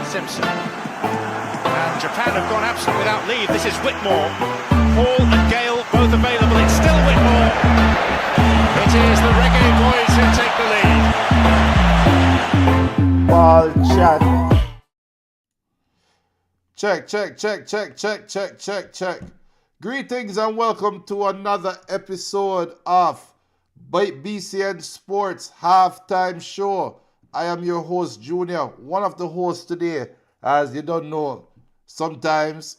Simpson. And Japan have gone absent without leave. This is Whitmore. Hall and Gale both available. It's still Whitmore. It is the Reggae Boys who take the lead. Ball chat. Check. Greetings and welcome to another episode of BCN Sports Halftime Show. I am your host, Junior, one of the hosts today. As you don't know, sometimes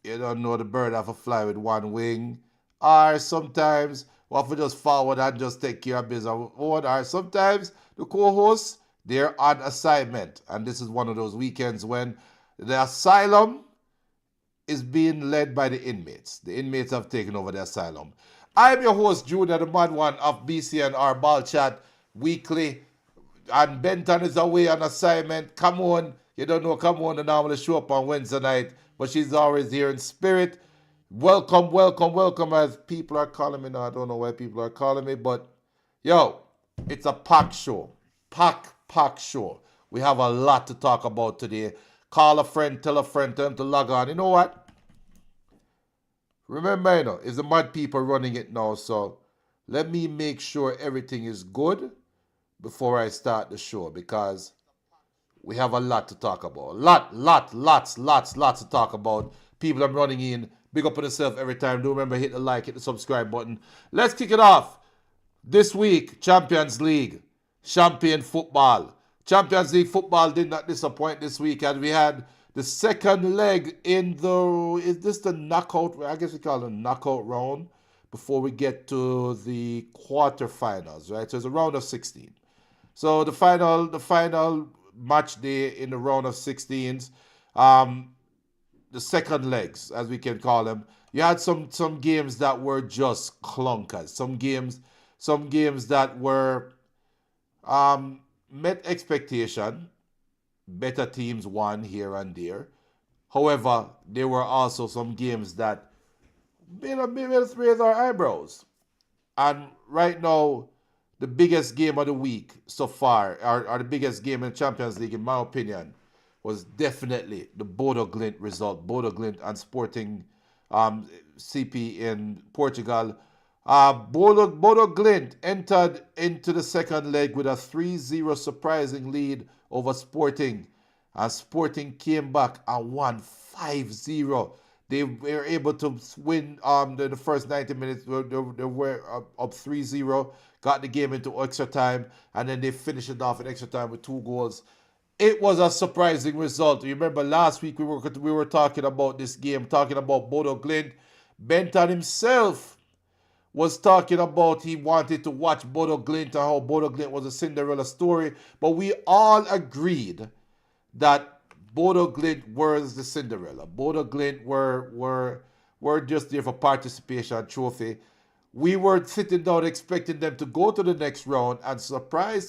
you don't know the bird have to fly with one wing, or sometimes we have to just forward and just take care of business, or sometimes the co-hosts, they're on assignment. And this is one of those weekends when the asylum is being led by the inmates. The inmates have taken over the asylum. I'm your host, Junior, the man one of BCN, our Ball Chat Weekly. And Benton is away on assignment. Come on. You don't know, come on, and normally show up on Wednesday night. But she's always here in spirit. Welcome, as people are calling me now. I don't know why people are calling me, but yo, it's a packed show. Packed show. We have a lot to talk about today. Call a friend, tell them to log on. You know what? Remember, it's the mad people running it now, so let me make sure everything is good before I start the show, because we have a lot to talk about. Lots to talk about. People are running in. Big up on yourself every time. Do remember, hit the like, hit the subscribe button. Let's kick it off. This week, Champions League, champion football. Champions League football did not disappoint this week, and we had the second leg in the, is this the knockout, I guess we call it a knockout round, before we get to the quarterfinals, right? So it's a round of 16. So the final match day in the round of 16s, the second legs, as we can call them, you had some games that were just clunkers. Some games that were met expectation. Better teams won here and there. However, there were also some games that made us raise our eyebrows. And right now, the biggest game of the week so far, or the biggest game in the Champions League, in my opinion, was definitely the Bodo Glimt result. Bodo Glimt and Sporting CP in Portugal. Bodo Glimt entered into the second leg with a 3-0 surprising lead over Sporting. And Sporting came back and won 5-0. They were able to win the first 90 minutes. They were up 3-0, got the game into extra time, and then they finished it off in extra time with 2 goals. It was a surprising result. You remember last week we were talking about this game, talking about Bodo Glimt. Benton himself was talking about he wanted to watch Bodo Glimt and how Bodo Glimt was a Cinderella story. But we all agreed that Bodo Glimt was the Cinderella. Bodo Glimt were just there for participation trophy. We were sitting down expecting them to go to the next round, and surprise,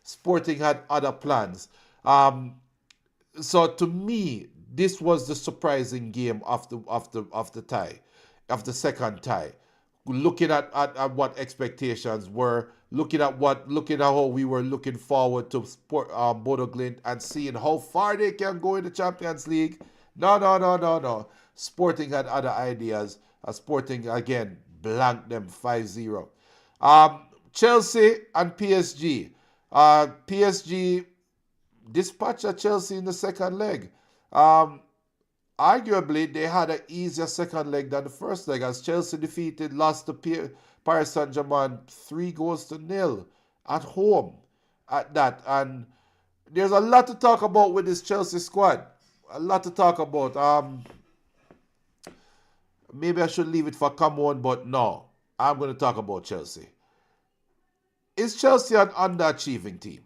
Sporting had other plans. So to me, this was the surprising game of the tie, of the second tie. Looking at what expectations were, looking at how we were looking forward to Bodo Glimt and seeing how far they can go in the Champions League. No. Sporting had other ideas. Sporting again blanked them 5-0. Chelsea and PSG. PSG dispatched Chelsea in the second leg. Arguably, they had an easier second leg than the first leg, as Chelsea lost to Paris Saint-Germain 3-0 at home at that. And there's a lot to talk about with this Chelsea squad. A lot to talk about. Maybe I should leave it for come on, but no. I'm going to talk about Chelsea. Is Chelsea an underachieving team?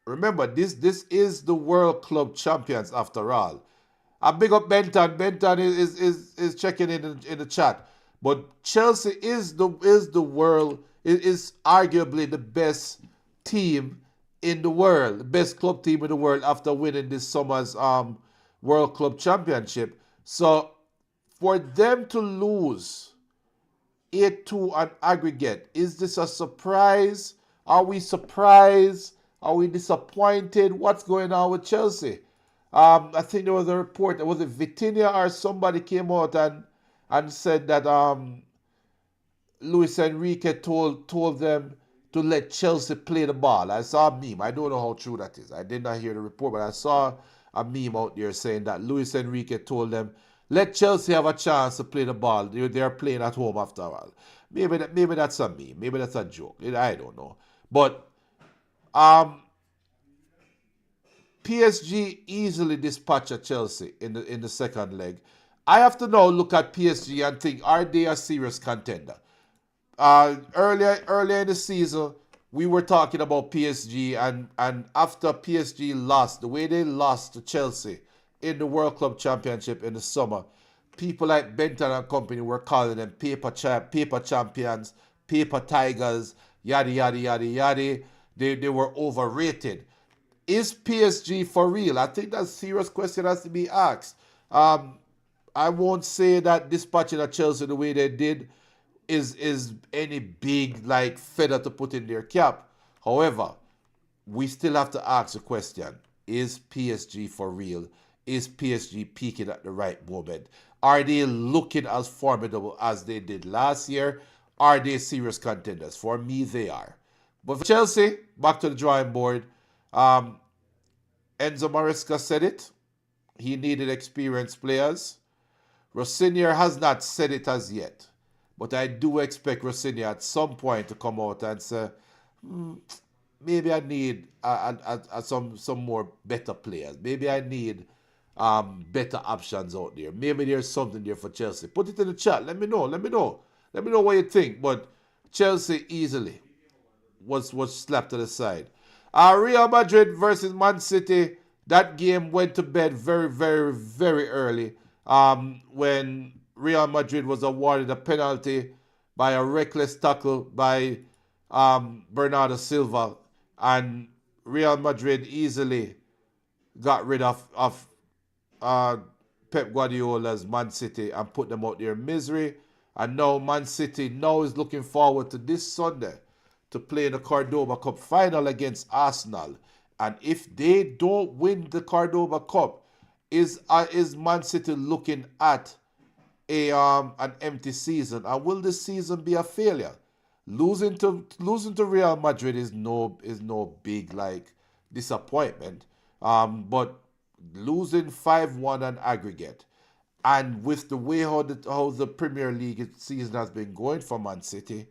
Remember, this is the World Club Champions after all. I big up Benton. Benton is checking in the chat. But Chelsea is arguably the best team in the world, the best club team in the world after winning this summer's World Club Championship. So for them to lose 8-2 on aggregate, is this a surprise? Are we surprised? Are we disappointed? What's going on with Chelsea? I think there was a report. Was it Vitinha or somebody came out and said that Luis Enrique told them to let Chelsea play the ball. I saw a meme. I don't know how true that is. I did not hear the report, but I saw a meme out there saying that Luis Enrique told them, let Chelsea have a chance to play the ball. They're playing at home after all. Maybe that's a meme. Maybe that's a joke. I don't know. But PSG easily dispatched Chelsea in the second leg. I have to now look at PSG and think, are they a serious contender? Earlier in the season, we were talking about PSG, and after PSG lost, the way they lost to Chelsea in the World Club Championship in the summer, people like Benton and company were calling them paper champions, paper tigers, yada yada yada yada. They were overrated. Is PSG for real? I think that serious question has to be asked. I won't say that dispatching of Chelsea the way they did is any big like feather to put in their cap. However, we still have to ask the question, is PSG for real? Is PSG peaking at the right moment? Are they looking as formidable as they did last year? Are they serious contenders? For me, they are. But for Chelsea, back to the drawing board. Enzo Maresca said it. He needed experienced players. Rossinier has not said it as yet. But I do expect Rossini at some point to come out and say, maybe I need some more better players. Maybe I need better options out there. Maybe there's something there for Chelsea. Put it in the chat. Let me know. Let me know what you think. But Chelsea easily was slapped to the side. Real Madrid versus Man City. That game went to bed very, very, very early when Real Madrid was awarded a penalty by a reckless tackle by Bernardo Silva, and Real Madrid easily got rid of Pep Guardiola's Man City and put them out there in misery. And now Man City is looking forward to this Sunday to play the Cordoba Cup final against Arsenal. And if they don't win the Cordoba Cup, is Man City looking at an empty season? And will this season be a failure? Losing to Real Madrid is no big like disappointment. But losing 5-1 on aggregate, and with the way how the Premier League season has been going for Man City,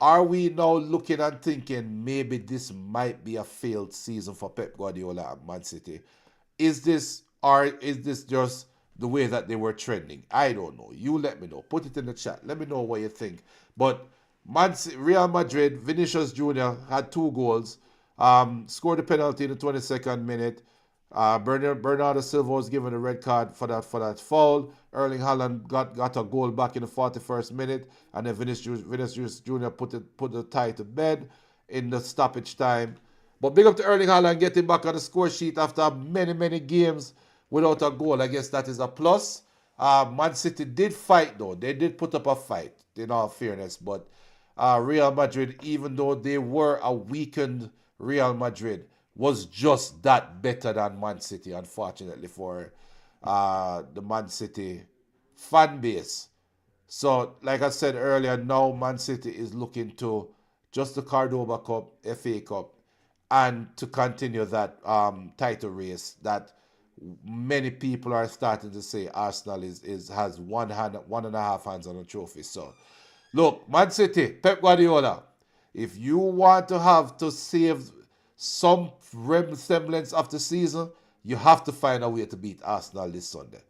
are we now looking and thinking maybe this might be a failed season for Pep Guardiola at Man City? Is this just the way that they were trending? I don't know. You let me know. Put it in the chat. Let me know what you think. But Real Madrid, Vinicius Jr. had 2 goals, scored a penalty in the 22nd minute. Bernardo Silva was given a red card for that foul. Erling Haaland got a goal back in the 41st minute, and then Vinicius Jr. put the tie to bed in the stoppage time. But big up to Erling Haaland getting back on the score sheet after many games without a goal. I guess that is a plus. Man City did fight though. They did put up a fight, in all fairness. But Real Madrid, even though they were a weakened Real Madrid, was just that better than Man City, unfortunately, for the Man City fan base. So, like I said earlier, now Man City is looking to just the Cordoba Cup, FA Cup, and to continue that title race that many people are starting to say Arsenal has one and a half hands on the trophy. So, look, Man City, Pep Guardiola, if you want to save some semblance of the season, you have to find a way to beat Arsenal this Sunday.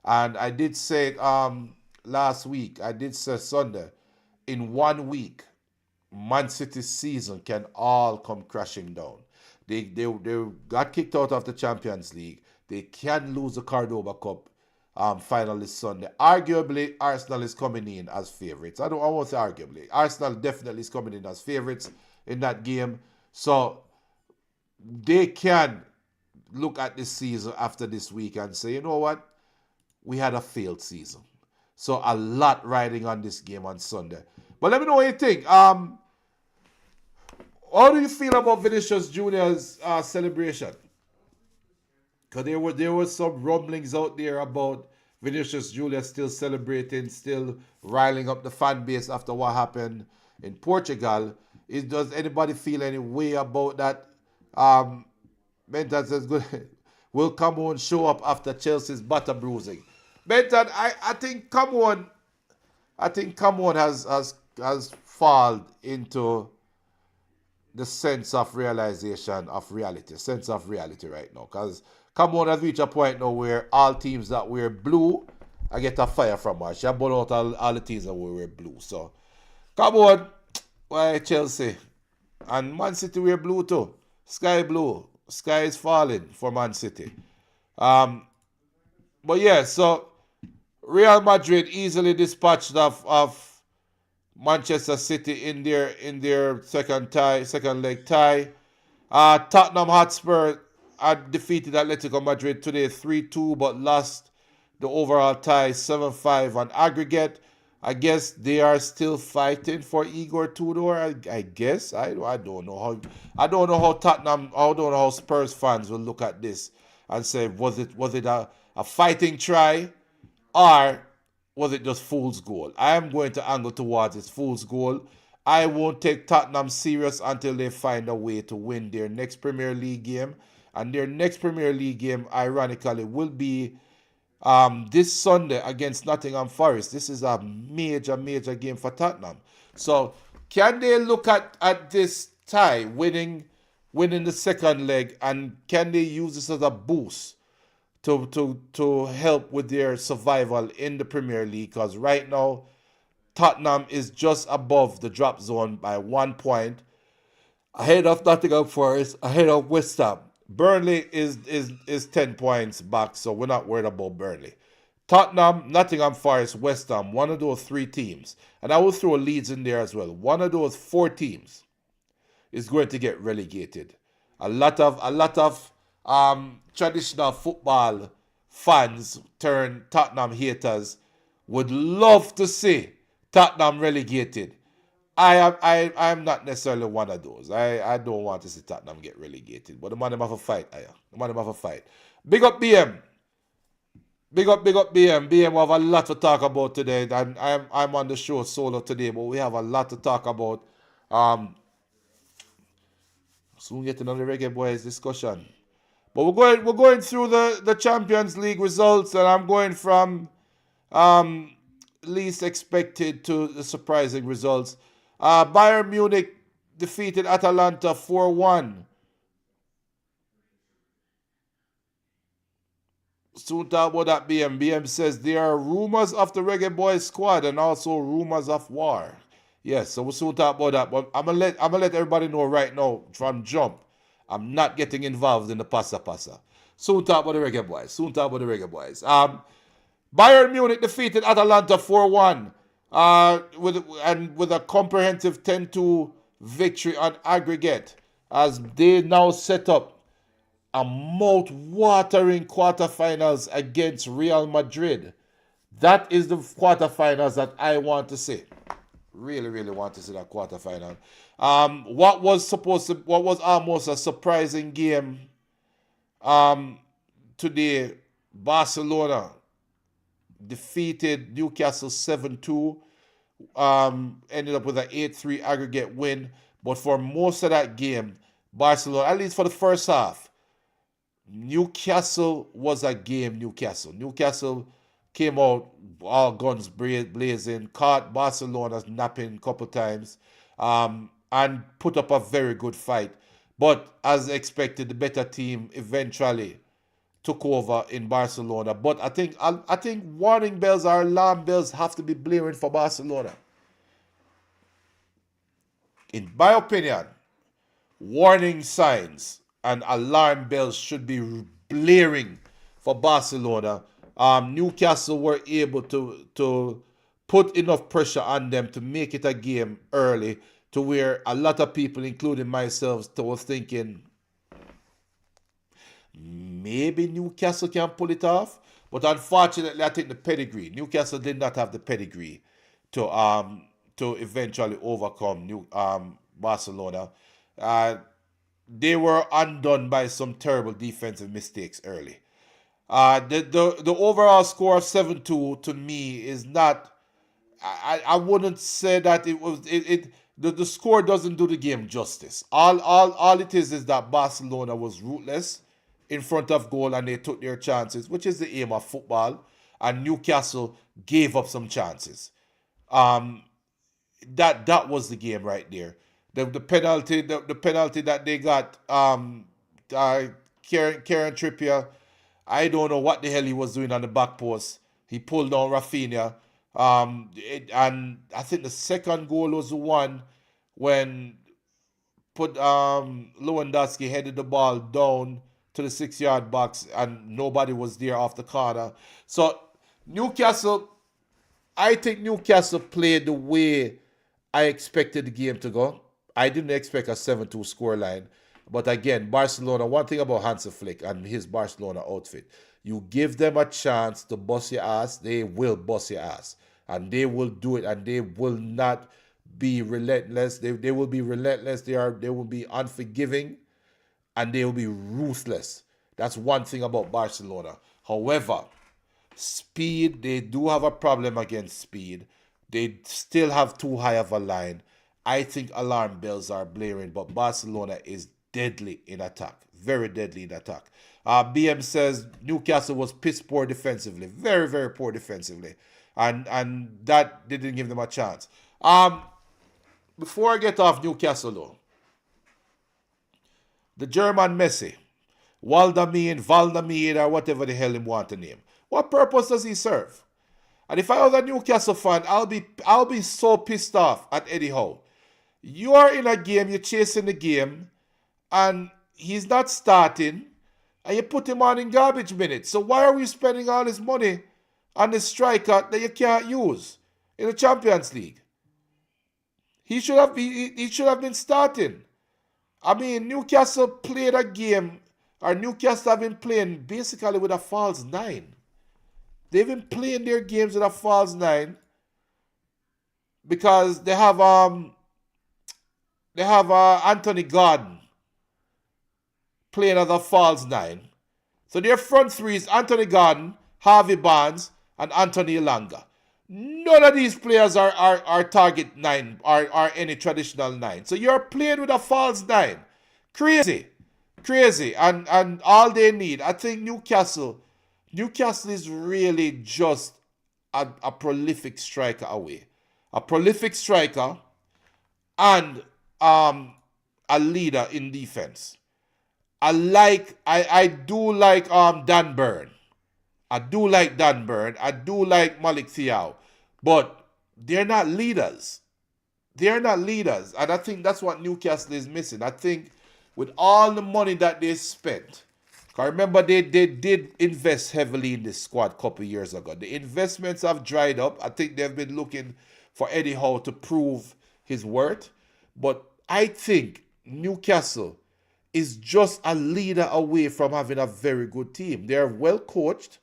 And I did say last week, I did say Sunday, in 1 week, Man City's season can all come crashing down. They got kicked out of the Champions League. They can lose the Cordoba Cup final this Sunday. Arguably, Arsenal is coming in as favourites. I won't say arguably. Arsenal definitely is coming in as favourites in that game. So they can look at this season after this week and say, you know what? We had a failed season. So a lot riding on this game on Sunday. But let me know what you think. How do you feel about Vinicius Junior's celebration? Because there was some rumblings out there about Vinicius Junior still celebrating, still riling up the fan base after what happened in Portugal. Does anybody feel any way about that? Benton says, good. Will Cameroon show up after Chelsea's butter bruising? Benton, I think Cameroon has fallen into the sense of realization of reality, sense of reality right now. Because Cameroon has reached a point now where all teams that wear blue, I get a fire from her. She bought out all the teams that wear blue. So, Cameroon, why Chelsea? And Man City wear blue too. Sky blue. Sky is falling for Man City. But yeah, so Real Madrid easily dispatched of Manchester City in their second leg tie. Tottenham Hotspur had defeated Atletico Madrid today 3-2, but lost the overall tie 7-5 on aggregate. I guess they are still fighting for Igor Tudor. I guess I don't know how Tottenham. I don't know how Spurs fans will look at this and say, was it a fighting try, or was it just fool's goal? I am going to angle towards it's fool's goal. I won't take Tottenham serious until they find a way to win their next Premier League game. And their next Premier League game, ironically, will be this Sunday against Nottingham Forest. This is a major game for Tottenham. So can they look at this tie, winning the second leg, and can they use this as a boost to help with their survival in the Premier League? Because right now, Tottenham is just above the drop zone by 1 point, ahead of Nottingham Forest, ahead of West Ham. Burnley is 10 points back, so we're not worried about Burnley. Tottenham, Nottingham Forest, West Ham, one of those three teams, and I will throw Leeds in there as well. One of those four teams is going to get relegated. A lot of traditional football fans turned Tottenham haters would love to see Tottenham relegated. I am not necessarily one of those. I don't want to see Tottenham get relegated. But the man them have a fight. The man them have a fight. Big up BM. Big up BM. BM, we have a lot to talk about today. And I'm on the show solo today, but we have a lot to talk about. Soon getting on the Reggae Boys discussion. But we're going through the Champions League results, and I'm going from least expected to the surprising results. Bayern Munich defeated Atalanta 4-1. Soon talk about that BM. BM says there are rumors of the Reggae Boys squad and also rumors of war. Yes, so we'll soon talk about that. But I'm gonna let everybody know right now from jump, I'm not getting involved in the passa. Soon talk about the Reggae Boys. Bayern Munich defeated Atalanta 4-1. With a comprehensive 10-2 victory on aggregate, as they now set up a mouth-watering quarterfinals against Real Madrid. That is the quarterfinals that I want to see. Really want to see that quarterfinal. What was almost a surprising game today, Barcelona defeated Newcastle 7-2, ended up with an 8-3 aggregate win. But for most of that game, Barcelona, at least for the first half, Newcastle was a game. Newcastle came out all guns blazing, caught Barcelona napping a couple times, and put up a very good fight. But as expected, the better team eventually took over in Barcelona. But I think warning bells or alarm bells have to be blaring for Barcelona. In my opinion, warning signs and alarm bells should be blaring for Barcelona. Newcastle were able to put enough pressure on them to make it a game early, to where a lot of people, including myself, was thinking maybe Newcastle can pull it off. But unfortunately, I think the pedigree, Newcastle did not have the pedigree to eventually overcome Barcelona. Uh, they were undone by some terrible defensive mistakes early. The overall score of 7-2 to me is not. I wouldn't say that it was the score doesn't do the game justice. All it is that Barcelona was ruthless in front of goal and they took their chances, which is the aim of football. And Newcastle gave up some chances. Um, that was the game right there. The penalty that they got, Kieran Trippier, I don't know what the hell he was doing on the back post. He pulled down Rafinha. And I think the second goal was the one when Lewandowski headed the ball down to the 6 yard box and nobody was there off the corner. So Newcastle, I think Newcastle played the way I expected the game to go. I didn't expect a 7-2 scoreline. But again, Barcelona, one thing about Hansi Flick and his Barcelona outfit, you give them a chance to bust your ass, they will bust your ass. And they will do it, and they will not be relentless. They will be relentless. They will be unforgiving, and they will be ruthless. That's one thing about Barcelona. However, speed, they do have a problem against speed. They still have too high of a line. I think alarm bells are blaring, but Barcelona is deadly in attack. Very deadly in attack. BM says Newcastle was piss poor defensively. Very, very poor defensively. And that didn't give them a chance. Before I get off Newcastle, though, the German Messi, Valdamir, or whatever the hell him want to name, what purpose does he serve? And if I was a Newcastle fan, I'll be so pissed off at Eddie Howe. You are in a game, you're chasing the game, and he's not starting, and you put him on in garbage minutes. So why are we spending all this money on the striker that you can't use in the Champions League? He should have been starting. I mean, Newcastle played a game, or Newcastle have been playing basically with a false nine. They've been playing their games with a false nine because they have Anthony Gordon playing as a false nine. So their front three is Anthony Gordon, Harvey Barnes, and Anthony Elanga. None of these players are target nine or any traditional nine. So you're playing with a false nine. Crazy. And all they need, I think Newcastle is really just a prolific striker away. A prolific striker and a leader in defense. I do like Dan Burn. I do like Dan Burn. I do like Malik Thiaw. But they're not leaders. And I think that's what Newcastle is missing. I think with all the money that they spent, because remember they did invest heavily in this squad a couple of years ago. The investments have dried up. I think they've been looking for Eddie Howe to prove his worth. But I think Newcastle is just a leader away from having a very good team. They're well coached.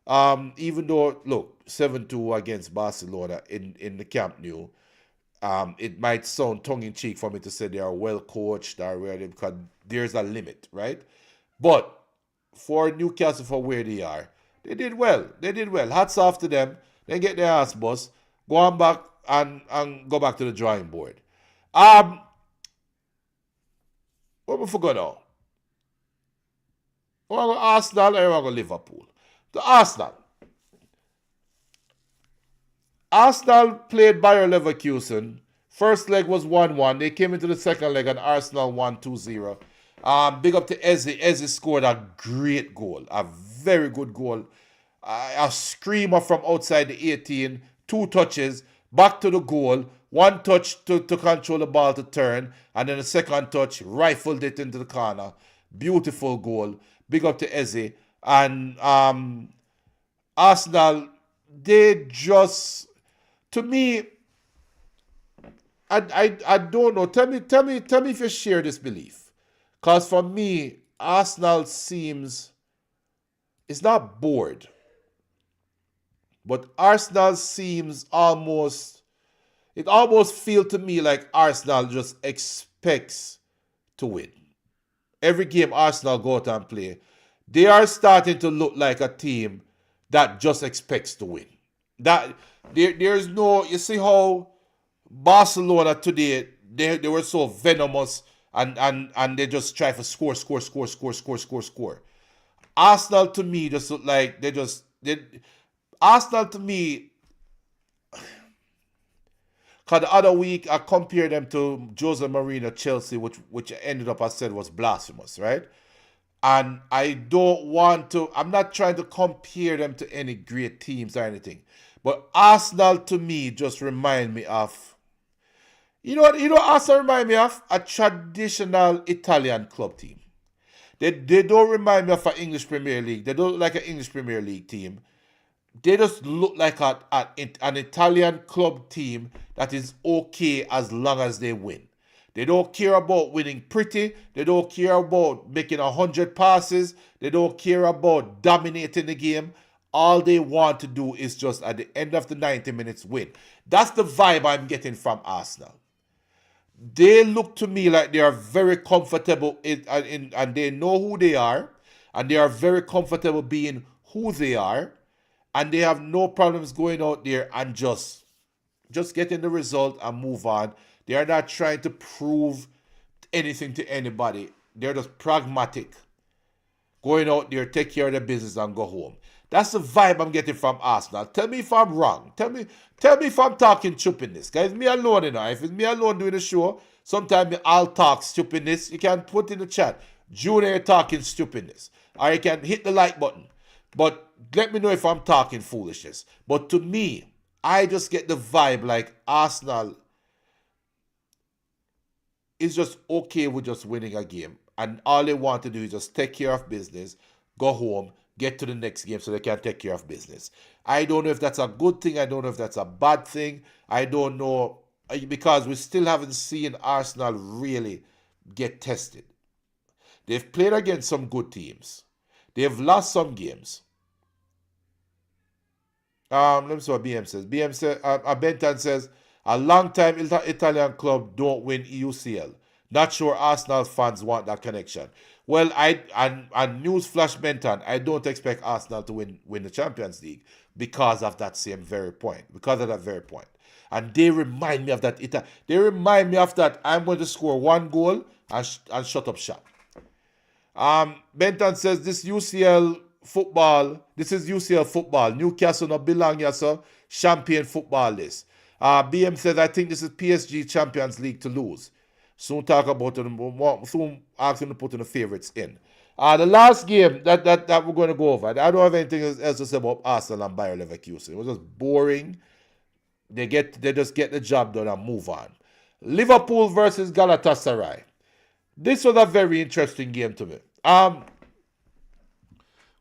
Even though, look, 7-2 against Barcelona in the Camp Nou, it might sound tongue-in-cheek for me to say they are well coached or really, because there's a limit, right? But for Newcastle, for where they are, they did well. Hats off to them. Then get their ass bust, go on back and go back to the drawing board. What we forgot now? I want to go Arsenal or I want to go Liverpool? The Arsenal played Bayer Leverkusen. First leg was 1-1. They came into the second leg and Arsenal won 2-0. Big up to Eze. Eze scored a great goal. A very good goal. A screamer from outside the 18. 2 touches. Back to the goal. 1 touch to control the ball to turn. And then the second touch, rifled it into the corner. Beautiful goal. Big up to Eze. And Arsenal, they just, to me, I don't know. Tell me if you share this belief. Because for me, Arsenal seems, it's not bored, but Arsenal seems it almost feels to me like Arsenal just expects to win. Every game Arsenal go out and play, they are starting to look like a team that just expects to win. That there's no, you see how Barcelona today, they were so venomous and they just try to score. Arsenal to me just look like Arsenal to me, because the other week I compared them to Jose Mourinho Chelsea, which ended up, I said, was blasphemous, right? And I'm not trying to compare them to any great teams or anything. But Arsenal to me just remind me of, you know what Arsenal remind me of? A traditional Italian club team. They don't remind me of an English Premier League. They don't look like an English Premier League team. They just look like an Italian club team that is okay as long as they win. They don't care about winning pretty. They don't care about making 100 passes. They don't care about dominating the game. All they want to do is just at the end of the 90 minutes win. That's the vibe I'm getting from Arsenal. They look to me like they are very comfortable and they know who they are, and they are very comfortable being who they are, and they have no problems going out there and just getting the result and move on. They are not trying to prove anything to anybody. They're just pragmatic. Going out there, take care of the business and go home. That's the vibe I'm getting from Arsenal. Tell me if I'm wrong. Tell me if I'm talking stupidness. Guys, me alone, If it's me alone doing the show, sometimes I'll talk stupidness. You can put in the chat, Junior talking stupidness. Or you can hit the like button. But let me know if I'm talking foolishness. But to me, I just get the vibe like Arsenal is just okay with just winning a game. And all they want to do is just take care of business, go home, get to the next game so they can take care of business. I don't know if that's a good thing. I don't know if that's a bad thing. I don't know, because we still haven't seen Arsenal really get tested. They've played against some good teams. They've lost some games. Let me see what BM says. BM says, Benton says, a long-time Italian club don't win UCL. Not sure Arsenal fans want that connection. Well, and news flash Benton, I don't expect Arsenal to win the Champions League because of that very point. And they remind me of that. They remind me of that. I'm going to score one goal and shut up shop. Benton says this is UCL football. Newcastle not belong here, so champion football list. BM says, I think this is PSG Champions League to lose. Soon talk about it. Soon ask him to put in the favorites in. The last game that we're going to go over, I don't have anything else to say about Arsenal and Bayer Leverkusen. It was just boring. They just get the job done and move on. Liverpool versus Galatasaray. This was a very interesting game to me.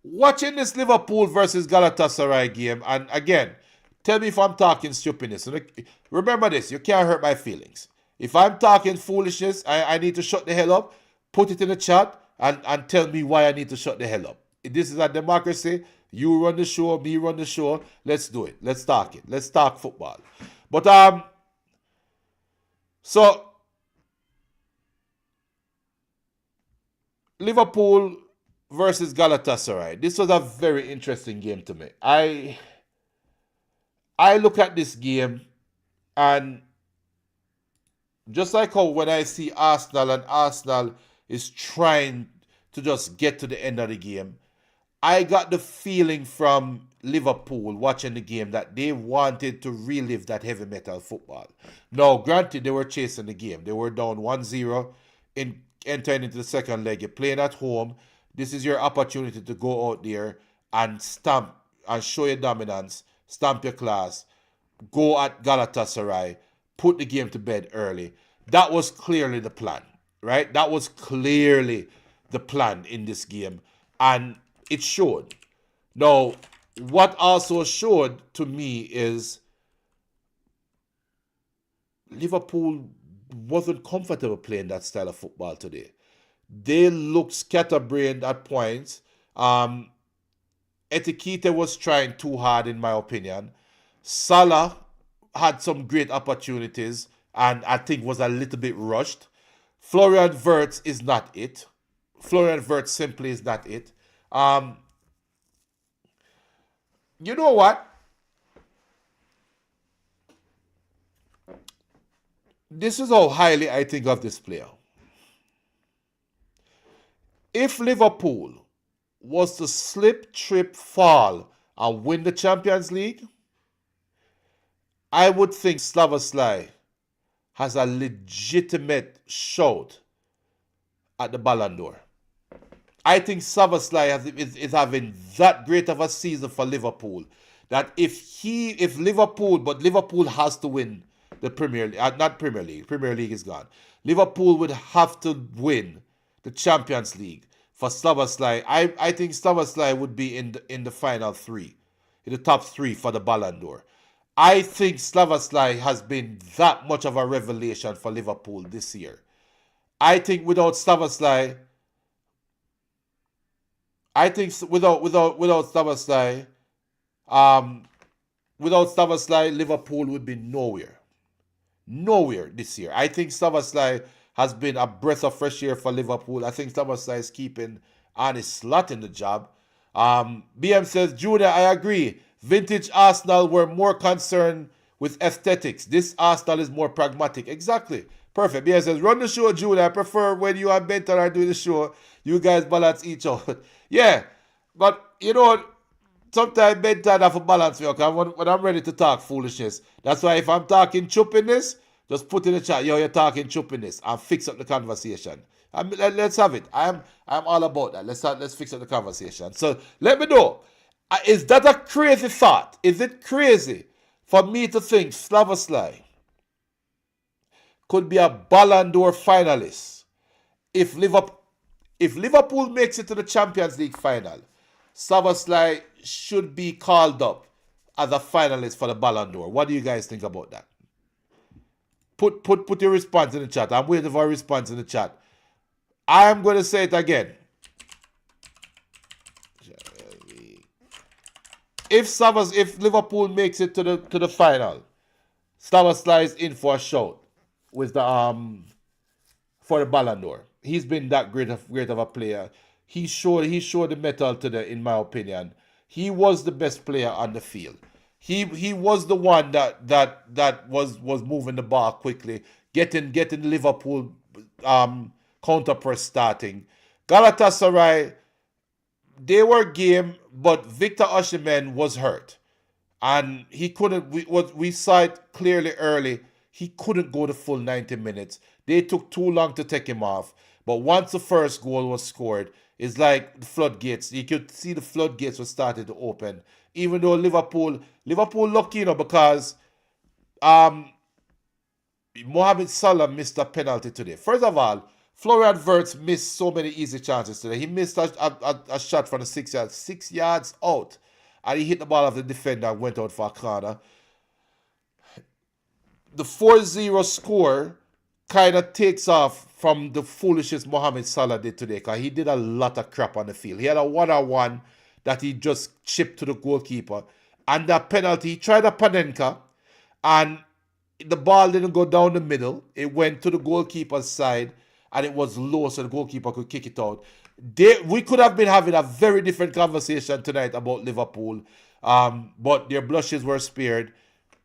Watching this Liverpool versus Galatasaray game, and again, tell me if I'm talking stupidness. Remember this, you can't hurt my feelings. If I'm talking foolishness, I need to shut the hell up. Put it in the chat and tell me why I need to shut the hell up. This is a democracy. You run the show, me run the show. Let's do it. Let's talk it. Let's talk football. But so Liverpool versus Galatasaray. This was a very interesting game to me. I look at this game and just like how when I see Arsenal and Arsenal is trying to just get to the end of the game, I got the feeling from Liverpool watching the game that they wanted to relive that heavy metal football. Now, granted, they were chasing the game. They were down 1-0 entering into the second leg. You're playing at home. This is your opportunity to go out there and stamp and show your dominance, stamp your class, go at Galatasaray, put the game to bed early. That was clearly the plan, right? That was clearly the plan in this game, and it showed. Now, what also showed to me is Liverpool wasn't comfortable playing that style of football today. They looked scatterbrained at points. Etiquette was trying too hard, in my opinion. Salah had some great opportunities and I think was a little bit rushed. Florian Wirtz is not it. Florian Wirtz simply is not it. You know what? This is how highly I think of this player. If Liverpool was to slip, trip, fall, and win the Champions League, I would think Szoboszlai has a legitimate shout at the Ballon d'Or. I think Szoboszlai is having that great of a season for Liverpool that if Liverpool has to win the Premier League, not Premier League. Premier League is gone. Liverpool would have to win the Champions League for Szoboszlai. I think Szoboszlai would be in the final three, in the top three for the Ballon d'Or. I think Szoboszlai has been that much of a revelation for Liverpool this year. I think without Szoboszlai, without Szoboszlai, Liverpool would be nowhere this year. I think Szoboszlai has been a breath of fresh air for Liverpool. I think Szoboszlai is keeping honest slot in the job. BM says, Junior, I agree. Vintage Arsenal were more concerned with aesthetics. This Arsenal is more pragmatic. Exactly. Perfect. BM says, run the show, Junior. I prefer when you and Benton are doing the show, you guys balance each other. Yeah, but you know, sometimes Benton have a balance me, okay? When I'm ready to talk foolishness. That's why if I'm talking choppiness, just put in the chat, yo, you're talking choppiness, and fix up the conversation. Let's have it. I'm all about that. Let's fix up the conversation. So let me know. Is that a crazy thought? Is it crazy for me to think Szoboszlai could be a Ballon d'Or finalist if Liverpool makes it to the Champions League final? Szoboszlai should be called up as a finalist for the Ballon d'Or. What do you guys think about that? Put your response in the chat. I'm waiting for a response in the chat. I am going to say it again. If Liverpool makes it to the final, Szoboszlai is in for a shout with the for the Ballon d'Or. He's been that great of a player. He showed the mettle today, in my opinion. He was the best player on the field. He was the one that was moving the ball quickly, getting Liverpool counter press starting. Galatasaray, they were game, but Victor Osimhen was hurt, and he couldn't. We saw it clearly early. He couldn't go the full 90 minutes. They took too long to take him off. But once the first goal was scored, it's like the floodgates. You could see the floodgates were starting to open. Even though Liverpool lucky, because Mohamed Salah missed a penalty today. First of all, Florian Wirtz missed so many easy chances today. He missed a shot from the 6 yards out, and he hit the ball off the defender and went out for a corner. The 4-0 score kind of takes off from the foolishness Mohamed Salah did today, because he did a lot of crap on the field. He had a one-on-one that he just chipped to the goalkeeper. And that penalty, he tried a Panenka, and the ball didn't go down the middle. It went to the goalkeeper's side, and it was low so the goalkeeper could kick it out. We could have been having a very different conversation tonight about Liverpool, but their blushes were spared.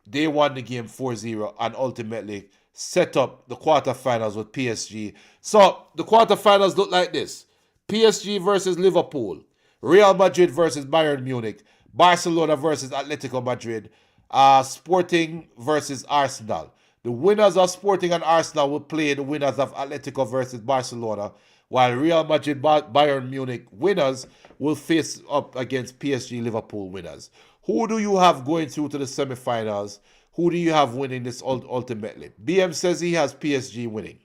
They won the game 4-0 and ultimately set up the quarterfinals with PSG. So the quarterfinals look like this: PSG versus Liverpool, Real Madrid versus Bayern Munich, Barcelona versus Atletico Madrid, Sporting versus Arsenal. The winners of Sporting and Arsenal will play the winners of Atletico versus Barcelona, while Real Madrid Bayern Munich winners will face up against PSG Liverpool winners. Who do you have going through to the semifinals? Who do you have winning this ultimately? BM says he has PSG winning.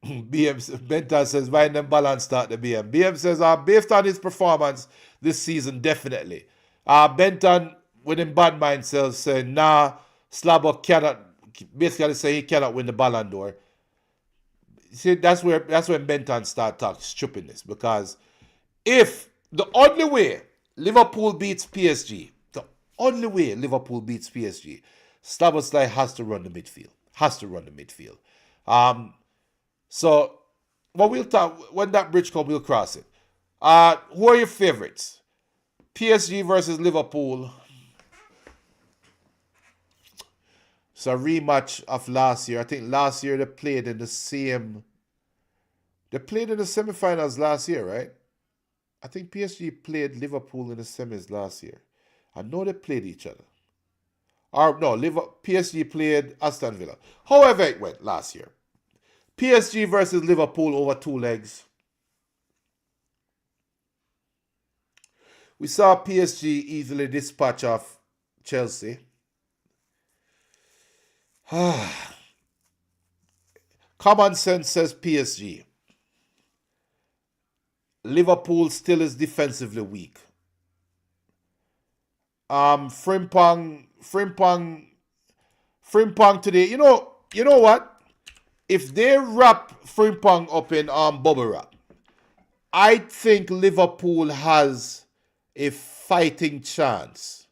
Benton says, why them balance start the BM? BM says, based on his performance this season, definitely. Benton, with him bad mind, saying, nah, Slabo cannot, basically say he cannot win the Ballon d'Or. See, that's when Benton start talking stupidness, because if the only way Liverpool beats PSG, the only way Liverpool beats PSG, Szoboszlai has to run the midfield. So, well, we'll talk when that bridge comes. We'll cross it. Who are your favorites? PSG versus Liverpool. It's a rematch of last year. I think last year they played in the same. They played in the semifinals last year, right? I think PSG played Liverpool in the semis last year. I know they played each other. Or no, PSG played Aston Villa. However it went last year. PSG versus Liverpool over 2 legs. We saw PSG easily dispatch off Chelsea. Common sense says PSG. Liverpool still is defensively weak. Frimpong today. You know what? If they wrap Frimpong up in bubble wrap, I think Liverpool has a fighting chance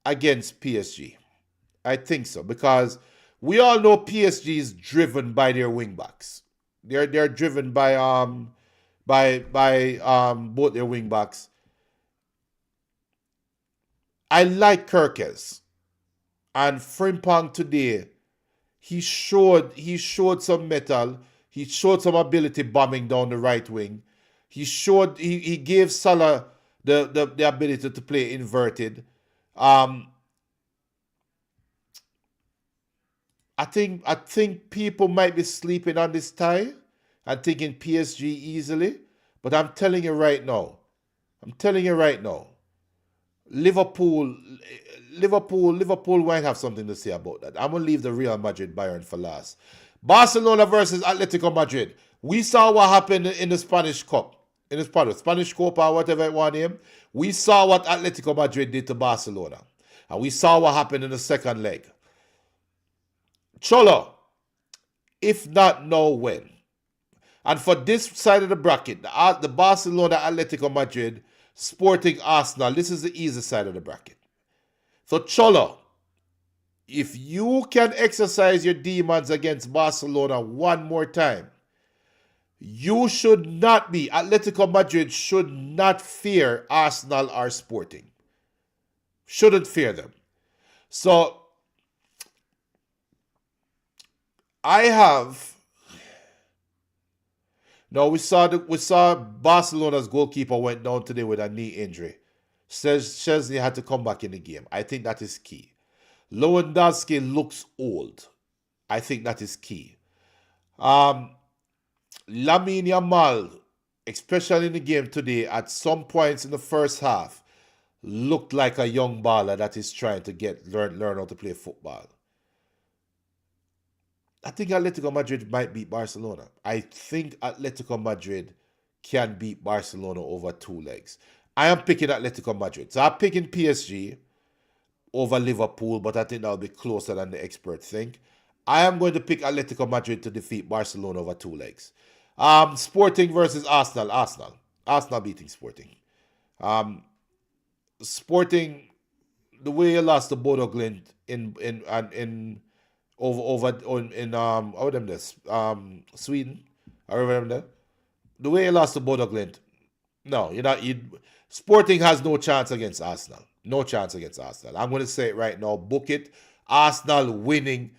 against PSG. I think so, because we all know PSG is driven by their wingbacks. They're driven by both their wingbacks. I like Kirkes, and Frimpong today. He showed some mettle. He showed some ability bombing down the right wing. He gave Salah the ability to play inverted. I think people might be sleeping on this tie and thinking PSG easily, but I'm telling you right now, Liverpool might have something to say about that. I'm gonna leave the Real Madrid Bayern for last. Barcelona versus Atletico Madrid. We saw what happened in the Spanish Cup, in the Spanish Cup or whatever it was named. We saw what Atletico Madrid did to Barcelona, and we saw what happened in the second leg. Cholo, if not now, when? And for this side of the bracket, the Barcelona, Atletico Madrid, Sporting, Arsenal, this is the easy side of the bracket. So Cholo, if you can exercise your demons against Barcelona one more time, Atletico Madrid should not fear Arsenal or Sporting. Shouldn't fear them. So we saw Barcelona's goalkeeper went down today with a knee injury. Szczesny had to come back in the game. I think that is key. Lewandowski looks old. I think that is key. Lamine Yamal, especially in the game today, at some points in the first half, looked like a young baller that is trying to learn how to play football. I think Atletico Madrid might beat Barcelona. I think Atletico Madrid can beat Barcelona over 2 legs. I am picking Atletico Madrid. So I'm picking PSG over Liverpool, but I think that'll be closer than the experts think. I am going to pick Atletico Madrid to defeat Barcelona over 2 legs. Sporting versus Arsenal. Arsenal beating Sporting. Sporting, the way you lost to Bodo Glimt in Sweden. I remember that. The way you lost to Bodo Glimt. No, Sporting has no chance against Arsenal. No chance against Arsenal. I'm going to say it right now. Book it. Arsenal winning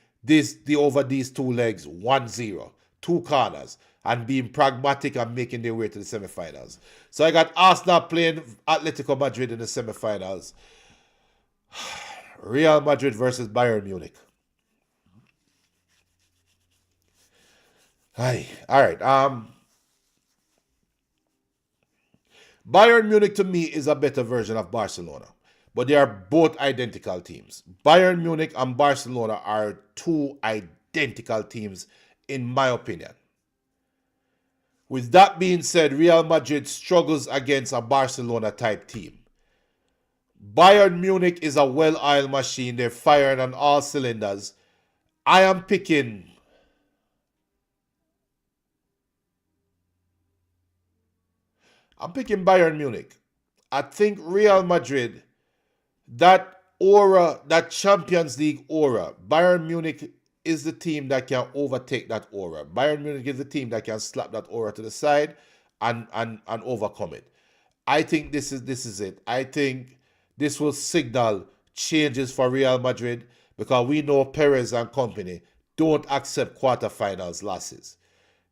over these 2 legs 1-0. 2 corners. And being pragmatic and making their way to the semifinals. So I got Arsenal playing Atletico Madrid in the semifinals. Real Madrid versus Bayern Munich. All right. Bayern Munich to me is a better version of Barcelona, but they are both identical teams. Bayern Munich and Barcelona are 2 identical teams, in my opinion. With that being said, Real Madrid struggles against a Barcelona-type team. Bayern Munich is a well-oiled machine. They're firing on all cylinders. I am picking Bayern Munich. I think Real Madrid, that aura, that Champions League aura, Bayern Munich is the team that can overtake that aura. Bayern Munich is the team that can slap that aura to the side and overcome it. I think this is it. I think this will signal changes for Real Madrid because we know Perez and company don't accept quarterfinals losses,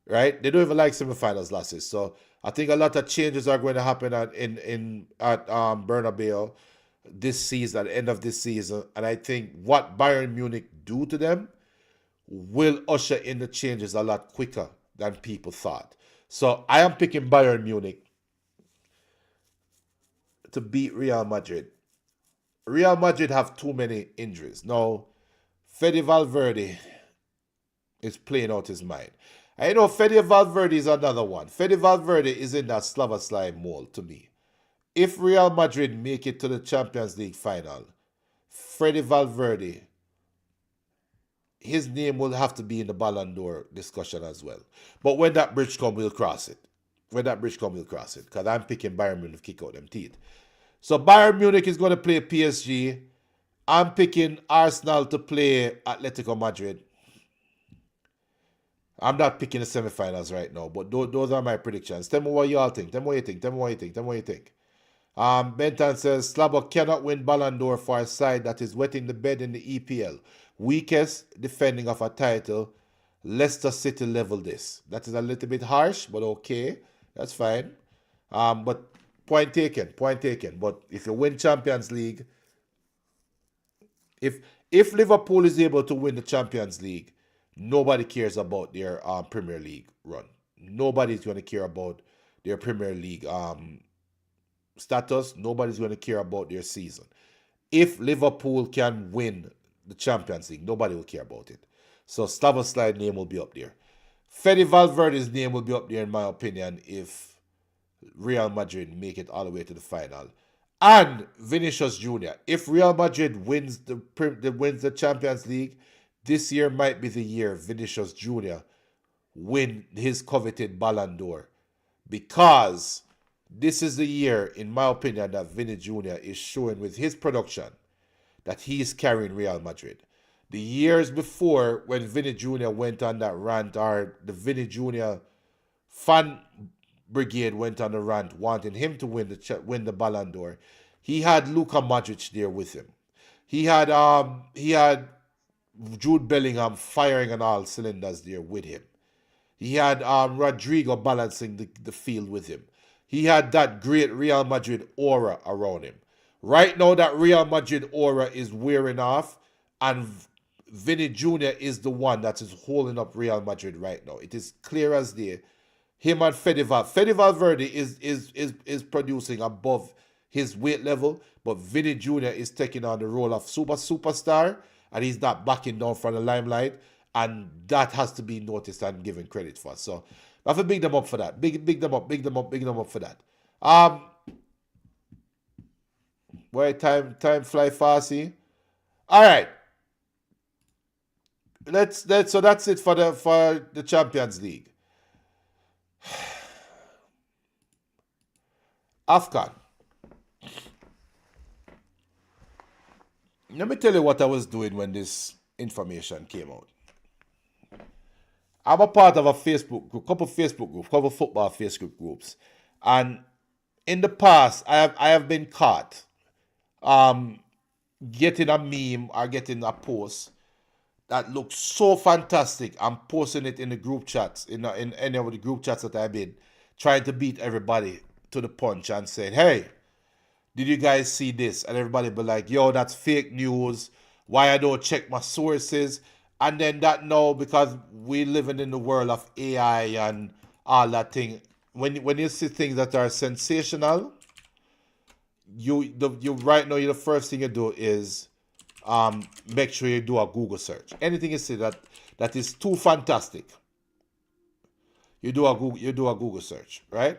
right? They don't even like semifinals losses. So I think a lot of changes are going to happen at Bernabeu this season, at the end of this season, and I think what Bayern Munich do to them will usher in the changes a lot quicker than people thought. So I am picking Bayern Munich to beat Real Madrid. Real Madrid have too many injuries. Now, Fede Valverde is playing out his mind. I know Fede Valverde is another one. Fede Valverde is in that Slavoslai mold to me. If Real Madrid make it to the Champions League final, Fede Valverde, his name will have to be in the Ballon d'Or discussion as well. But when that bridge comes, we'll cross it. Because I'm picking Bayern Munich to kick out them teeth. So Bayern Munich is going to play PSG. I'm picking Arsenal to play Atletico Madrid. I'm not picking the semifinals right now, but those are my predictions. Tell me what you all think. Tell me what you think. Benton says, Slabo cannot win Ballon d'Or for a side that is wetting the bed in the EPL. Weakest defending of a title. Leicester City level this. That is a little bit harsh, but okay. That's fine. But point taken. But if you win Champions League, if Liverpool is able to win the Champions League, nobody cares about their Premier League run. Nobody's going to care about their Premier League status. Nobody's going to care about their season. If Liverpool can win the Champions League, nobody will care about it. So Slavoslai's name will be up there. Fede Valverde's name will be up there, in my opinion, if Real Madrid make it all the way to the final. And Vinicius Jr. If Real Madrid wins the Champions League, this year might be the year Vinicius Jr. win his coveted Ballon d'Or. Because this is the year, in my opinion, that Vinny Jr. is showing with his production that he is carrying Real Madrid. The years before, when Vinny Jr. went on that rant, or the Vinny Jr. fan brigade went on the rant, wanting him to win the Ballon d'Or, he had Luka Modric there with him. He had Jude Bellingham firing on all cylinders there with him. He had Rodrigo balancing the field with him. He had that great Real Madrid aura around him. Right now, that Real Madrid aura is wearing off, and Vinny Jr. is the one that is holding up Real Madrid right now. It is clear as day. Him and Fede Valverde is producing above his weight level, but Vinny Jr. is taking on the role of superstar, and he's not backing down from the limelight, and that has to be noticed and given credit for. So I have to big them up for that. Big them up for that. Boy, time fly fast. All right. So that's it for the Champions League. AFCON. Let me tell you what I was doing when this information came out. I'm a part of a Facebook group, couple football Facebook groups, and in the past, I have been caught getting a meme or getting a post that looks so fantastic. I'm posting it in the group chats, in any of the group chats that I've been trying to beat everybody to the punch and saying, hey, did you guys see this? And everybody be like, yo, that's fake news. Why I don't check my sources? And then that now, because we living in the world of AI and all that thing, when you see things that are sensational, you right now, the first thing you do is make sure you do a Google search. Anything you see that is too fantastic, you do a Google search, right?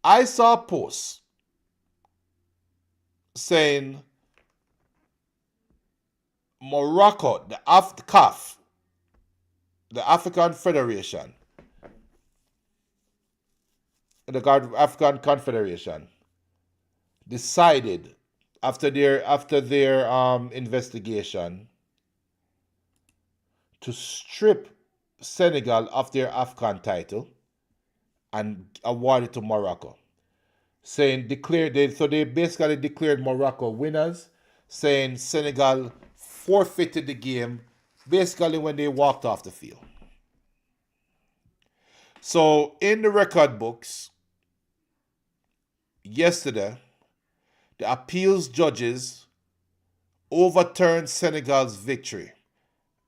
I saw a post saying Morocco, the CAF, the African Federation, the African Confederation, decided after their investigation to strip Senegal of their AFCON title and award it to Morocco, saying they basically declared Morocco winners, saying Senegal forfeited the game basically when they walked off the field. So in the record books, yesterday, the appeals judges overturned Senegal's victory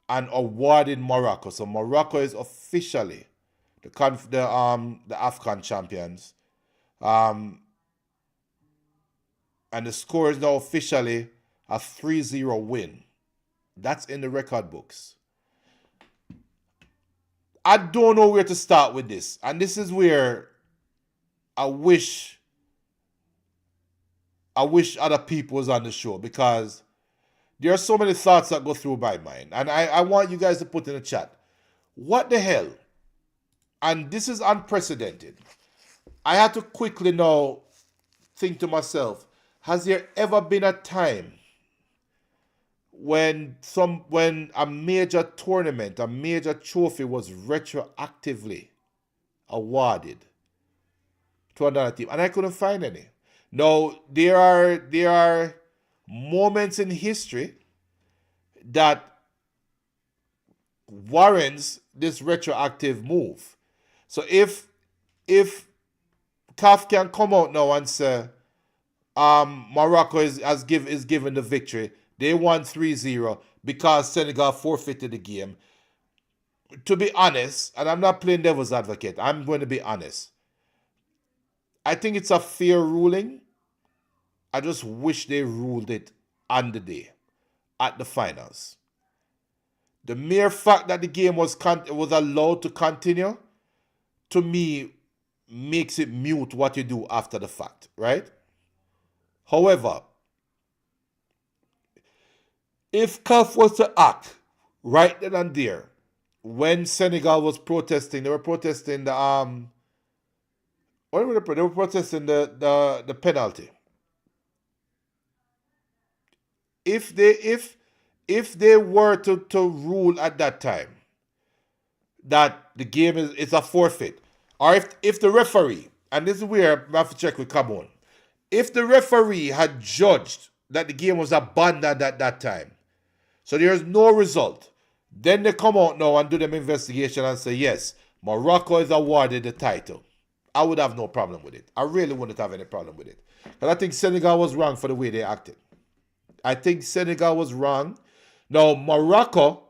and awarded Morocco. So Morocco is officially the AFCON champions. And the score is now officially a 3-0 win. That's in the record books. I don't know where to start with this. And this is where I wish other people was on the show, because there are so many thoughts that go through my mind. And I want you guys to put in the chat, what the hell? And this is unprecedented. I had to quickly now think to myself, has there ever been a time when a major tournament, a major trophy was retroactively awarded to another team? And I couldn't find any. Now, there are moments in history that warrants this retroactive move. So if CAF can come out now and say Morocco is given the victory, they won 3-0 because Senegal forfeited the game. To be honest, and I'm not playing devil's advocate, I'm going to be honest, I think it's a fair ruling. I just wish they ruled it on the day, at the finals. The mere fact that the game was allowed to continue, to me, makes it mute what you do after the fact, right? However, if CAF was to act right then and there, when Senegal was protesting, they were protesting the they were protesting the penalty. If they were to rule at that time that the game is a forfeit, or if the referee, and this is where I have to check with Cabon, if the referee had judged that the game was abandoned at that time, so there is no result, then they come out now and do them investigation and say, yes, Morocco is awarded the title. I would have no problem with it. I really wouldn't have any problem with it. But I think Senegal was wrong for the way they acted. I think Senegal was wrong. Now, Morocco,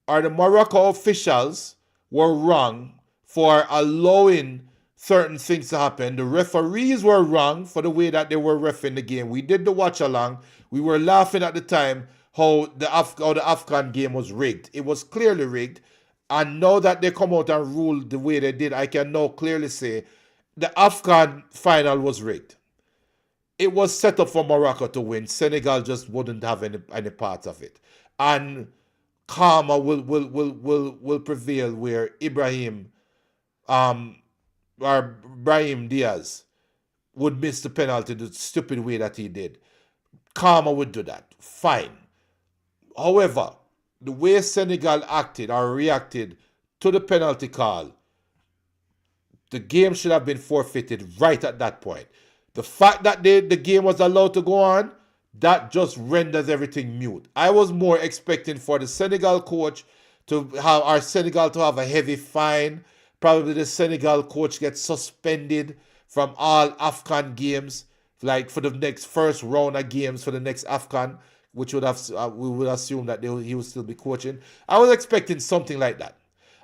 or the Morocco officials, were wrong for allowing certain things to happen. The referees were wrong for the way that they were reffing the game. We did the watch along. We were laughing at the time how the AFCON game was rigged. It was clearly rigged. And now that they come out and rule the way they did, I can now clearly say the AFCON final was rigged. It was set up for Morocco to win. Senegal just wouldn't have any part of it. And karma will prevail where Brahim Diaz would miss the penalty the stupid way that he did. Karma would do that. Fine. However, the way Senegal acted or reacted to the penalty call, the game should have been forfeited right at that point. The fact that the game was allowed to go on, that just renders everything mute. I was more expecting for the Senegal coach to have a heavy fine. Probably the Senegal coach gets suspended from all AFCON games, like for the next first round of games for the next AFCON, which would have we would assume that he would still be coaching. I was expecting something like that.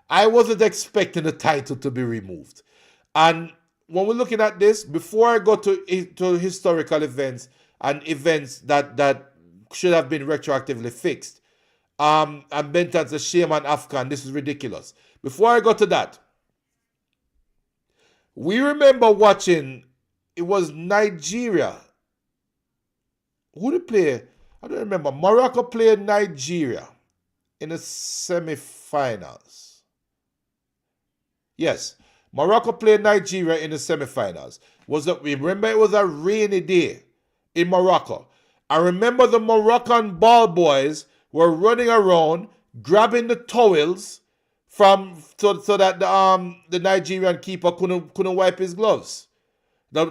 I wasn't expecting the title to be removed. And when we're looking at this, before I go to historical events and events that should have been retroactively fixed, and Benton's a shame on AFCON, this is ridiculous. Before I go to that, we remember watching, it was Nigeria. Who did play? I don't remember. Morocco played Nigeria in the semi-finals. Yes, Morocco played Nigeria in the semi-finals. remember it was a rainy day in Morocco. I remember the Moroccan ball boys were running around grabbing the towels so that the Nigerian keeper couldn't wipe his gloves. The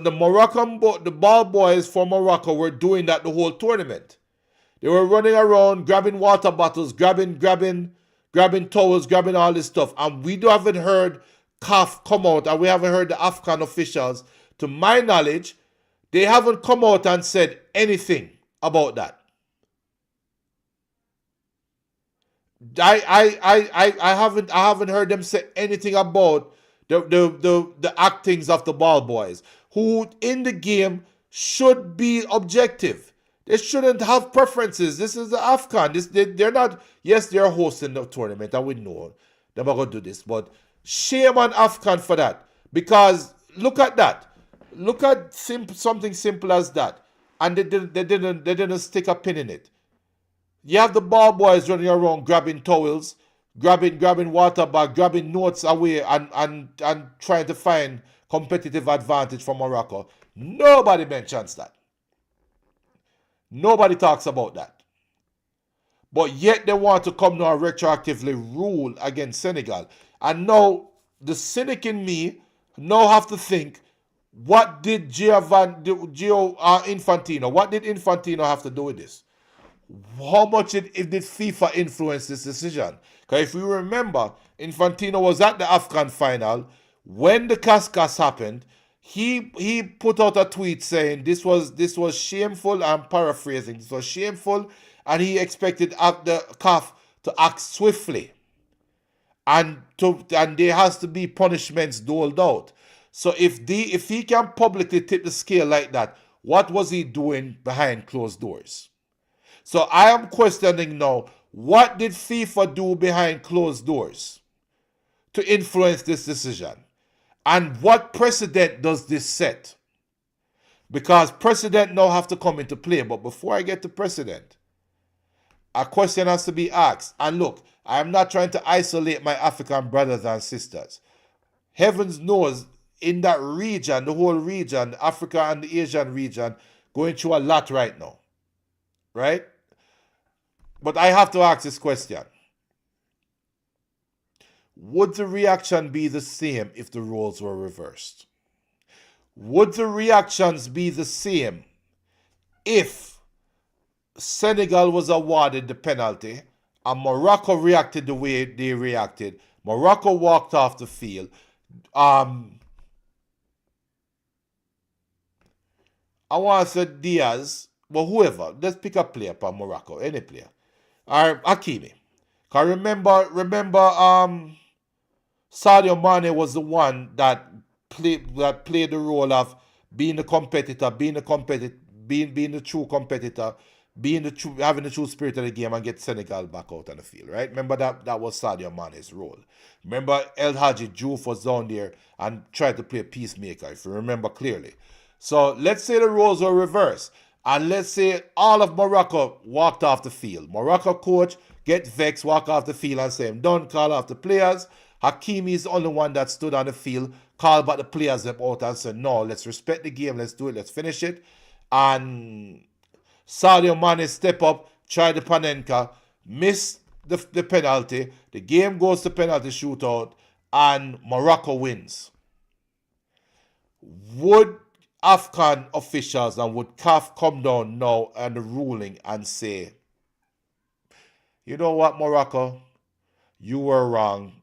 ball boys from Morocco were doing that the whole tournament. They were running around grabbing water bottles, grabbing towels, grabbing all this stuff, and we haven't heard CAF come out, and we haven't heard the AFCON officials. To my knowledge, they haven't come out and said anything about that. I haven't heard them say anything about the actings of the ball boys, who in the game should be objective. They shouldn't have preferences. This is the AFCON. They're not. Yes, they're hosting the tournament, and we know they're not going to do this. But shame on AFCON for that, because look at that. Look at something simple as that, and they didn't stick a pin in it. You have the ball boys running around grabbing towels, grabbing water bag, grabbing notes away, and trying to find competitive advantage for Morocco. Nobody mentions that. Nobody talks about that. But yet they want to come now and retroactively rule against Senegal. And now the cynic in me now have to think, what did Infantino, what did Infantino have to do with this? How much did FIFA influence this decision? Because if you remember, Infantino was at the AFCON final when the Cascas happened. He put out a tweet saying this was shameful. I'm paraphrasing. This was shameful, and he expected the CAF to act swiftly, and there has to be punishments doled out. So if he can publicly tip the scale like that, what was he doing behind closed doors? So I am questioning now, what did FIFA do behind closed doors to influence this decision? And what precedent does this set? Because precedent now have to come into play. But before I get to precedent, a question has to be asked. And look, I am not trying to isolate my African brothers and sisters. Heavens knows, in that region, the whole region, Africa and the Asian region, going through a lot right now. Right? But I have to ask this question. Would the reaction be the same if the roles were reversed? Would the reactions be the same if Senegal was awarded the penalty and Morocco reacted the way they reacted? Morocco walked off the field. I want to say Diaz, but whoever. Let's pick a player for Morocco, any player. Or Hakimi. Because remember, Sadio Mane was the one that played the role of being the competitor, being the true competitor, having the true spirit of the game, and get Senegal back out on the field, right? Remember that was Sadio Mane's role. Remember El Hadji Diouf was down there and tried to play a peacemaker, if you remember clearly. So let's say the roles were reversed, and let's say all of Morocco walked off the field. Morocco coach get vexed, walk off the field and say, I'm done, call off the players. Hakimi is the only one that stood on the field, called back the players them out and said, no, let's respect the game, let's do it, let's finish it. And Sadio Mane step up, try the Panenka, miss the penalty, the game goes to penalty shootout, and Morocco wins. Would AFCON officials and would CAF come down now and the ruling and say, you know what, Morocco, you were wrong.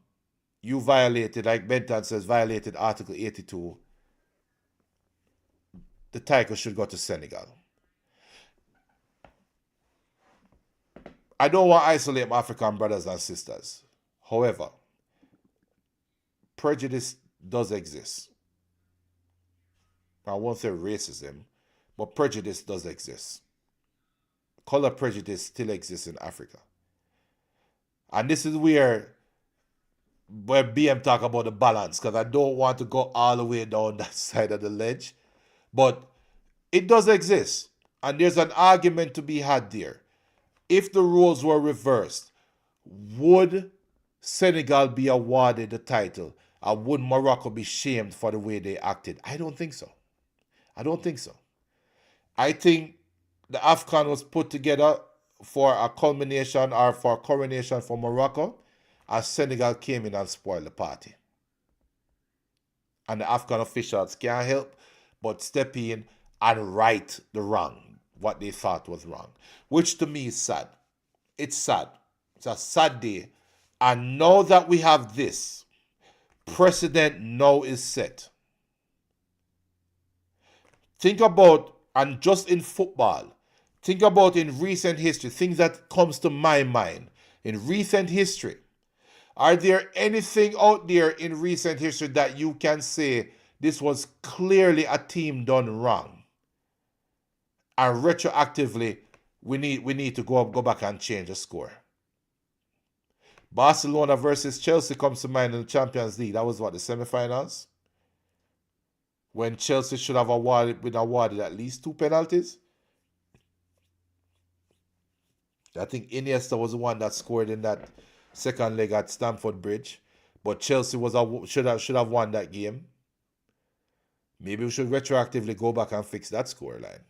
You violated, like Benton says, violated Article 82. The title should go to Senegal. I don't want to isolate my African brothers and sisters. However, prejudice does exist. I won't say racism, but prejudice does exist. Color prejudice still exists in Africa. And this is where BM talk about the balance, because I don't want to go all the way down that side of the ledge. But it does exist. And there's an argument to be had there. If the roles were reversed, would Senegal be awarded the title? Or would Morocco be shamed for the way they acted? I don't think so. I don't think so. I think the AFCON was put together for a culmination or for a coronation for Morocco, as Senegal came in and spoiled the party. And the AFCON officials can't help but step in and right the wrong, what they thought was wrong, which to me is sad. It's sad. It's a sad day. And now that we have this, precedent now is set. Think about, and just in football, think about in recent history, things that comes to my mind. In recent history, are there anything out there in recent history that you can say this was clearly a team done wrong? And retroactively, we need to go back and change the score. Barcelona versus Chelsea comes to mind in the Champions League. That was what, the semifinals? When Chelsea should have been awarded at least 2 penalties. I think Iniesta was the one that scored in that second leg at Stamford Bridge. But Chelsea should have won that game. Maybe we should retroactively go back and fix that scoreline.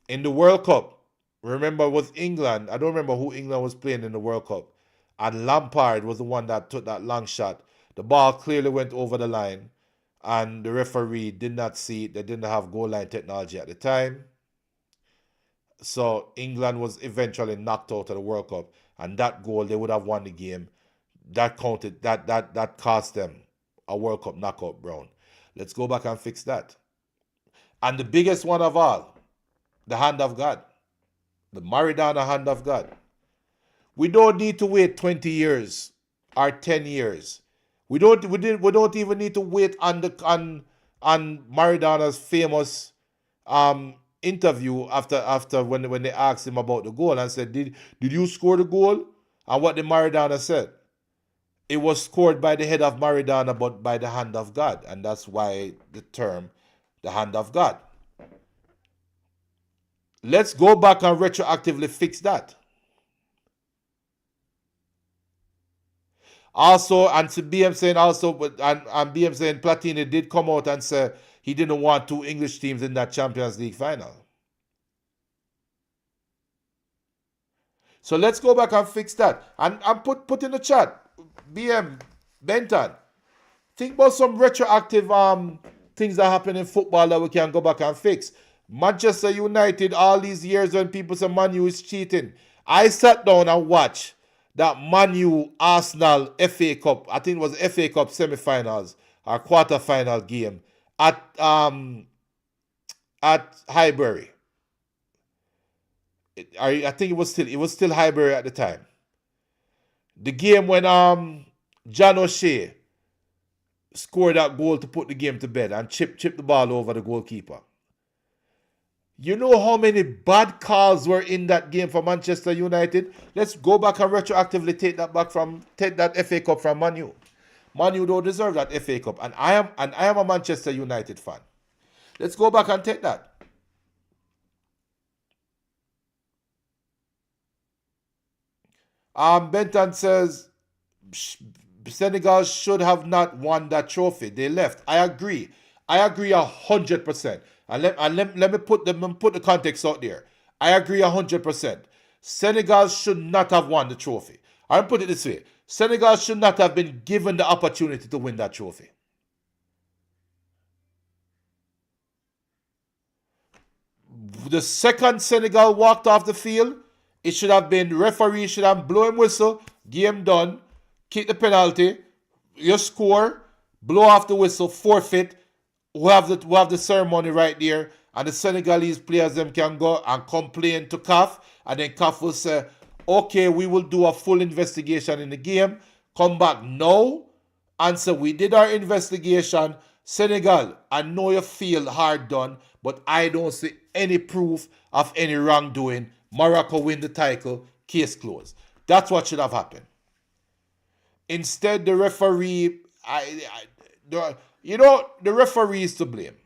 In the World Cup, remember with England, I don't remember who England was playing in the World Cup. And Lampard was the one that took that long shot. The ball clearly went over the line. And the referee did not see it. They didn't have goal line technology at the time. So England was eventually knocked out of the World Cup. And that goal, they would have won the game. That counted, that cost them a World Cup knockout round. Let's go back and fix that. And the biggest one of all, the hand of God. The Maradona hand of God. We don't need to wait 20 years or 10 years. We don't even need to wait on Maradona's famous interview after when they asked him about the goal and said, did you score the goal? And what did Maradona said? It was scored by the head of Maradona, but by the hand of God. And that's why the term, the hand of God. Let's go back and retroactively fix that. Also, and to BM saying also, and BM saying Platini did come out and say he didn't want 2 English teams in that Champions League final. So let's go back and fix that. And put in the chat, BM, Benton, think about some retroactive things that happen in football that we can go back and fix. Manchester United, all these years when people say Man U is cheating, I sat down and watched that Man U Arsenal FA Cup, I think it was FA Cup semi-finals or quarter-final game at Highbury. I think it was still Highbury at the time. The game when John O'Shea scored that goal to put the game to bed and chip the ball over the goalkeeper. You know how many bad calls were in that game for Manchester United? Let's go back and retroactively take that FA Cup from Man U. Man U don't deserve that FA Cup, and I am a Manchester United fan. Let's go back and take that. Benton says Senegal should have not won that trophy. They left. I agree 100%. And let me put the context out there. I agree 100%. Senegal should not have won the trophy. I'll put it this way. Senegal should not have been given the opportunity to win that trophy. The second Senegal walked off the field, it should have been referee should have blown whistle, game done, kick the penalty, you score, blow off the whistle, forfeit. We have the ceremony right there, and the Senegalese players them can go and complain to CAF, and then CAF will say, okay, we will do a full investigation in the game, come back now, and say we did our investigation. Senegal, I know you feel hard done, but I don't see any proof of any wrongdoing. Morocco win the title, case closed. That's what should have happened. Instead, the referee, the referee is to blame.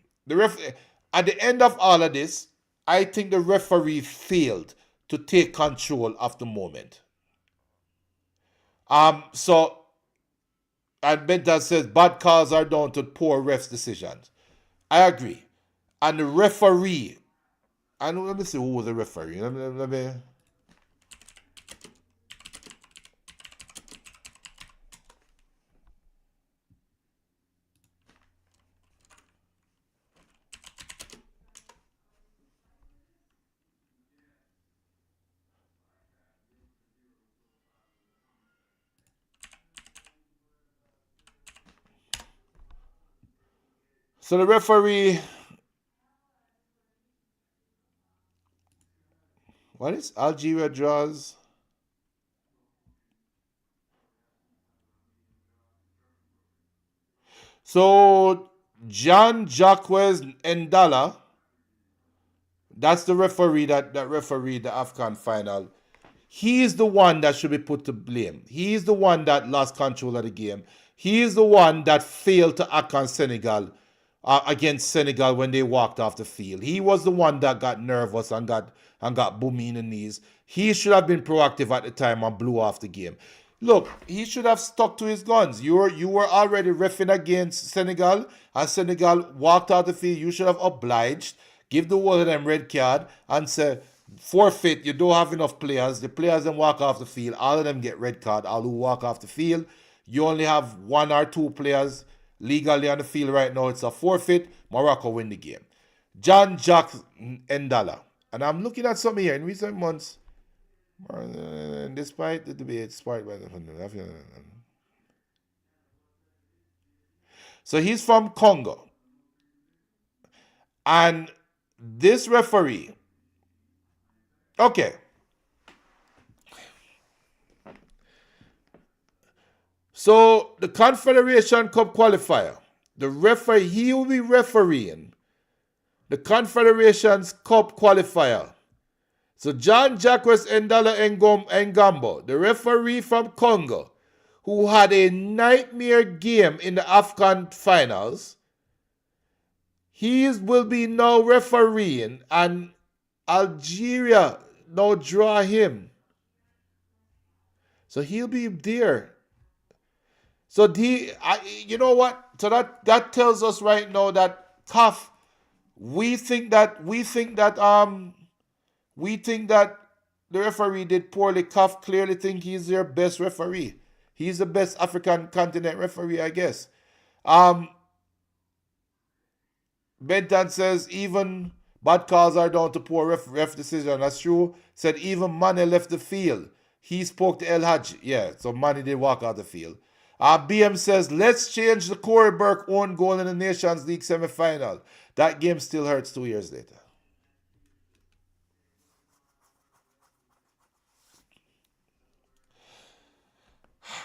At the end of all of this, I think the referee failed to take control of the moment. And Benton says bad calls are down to poor refs' decisions. I agree. And the referee, and let me see who was the referee. Let me. So the referee, what is Algeria draws? So John Jacques Ndala, that's the referee that refereed the AFCON final. He's the one that should be put to blame. He's the one that lost control of the game. He's the one that failed to act on Senegal against Senegal when they walked off the field. He was the one that got nervous and got boomy in the knees. He should have been proactive at the time and blew off the game. Look, he should have stuck to his guns. You were already reffing against Senegal, and Senegal walked out the field. You should have obliged, give the one of them red card, and say, forfeit, you don't have enough players. The players then walk off the field. All of them get red card. All who walk off the field. You only have one or two players legally on the field right now. It's a forfeit. Morocco win the game. John Jacques Ndala. And I'm looking at something here in recent months. Despite the debate sparked by the... So he's from Congo. And this referee... Okay. So the Confederation Cup Qualifier, the referee, he will be refereeing the Confederation's Cup Qualifier. So John Jacques Ndala Ngambo, the referee from Congo, who had a nightmare game in the AFCON finals, he will be now refereeing, and Algeria now draw him. So he'll be there. So you know what? So that tells us right now that CAF, we think that the referee did poorly. CAF clearly think he's their best referee. He's the best African continent referee, I guess. Benton says even bad calls are down to poor ref decision. That's true. Said even Mane left the field. He spoke to El Hadji. Yeah, so Mane did walk out the field. BM says, let's change the Corey Burke own goal in the Nations League semi-final. That game still hurts 2 years later.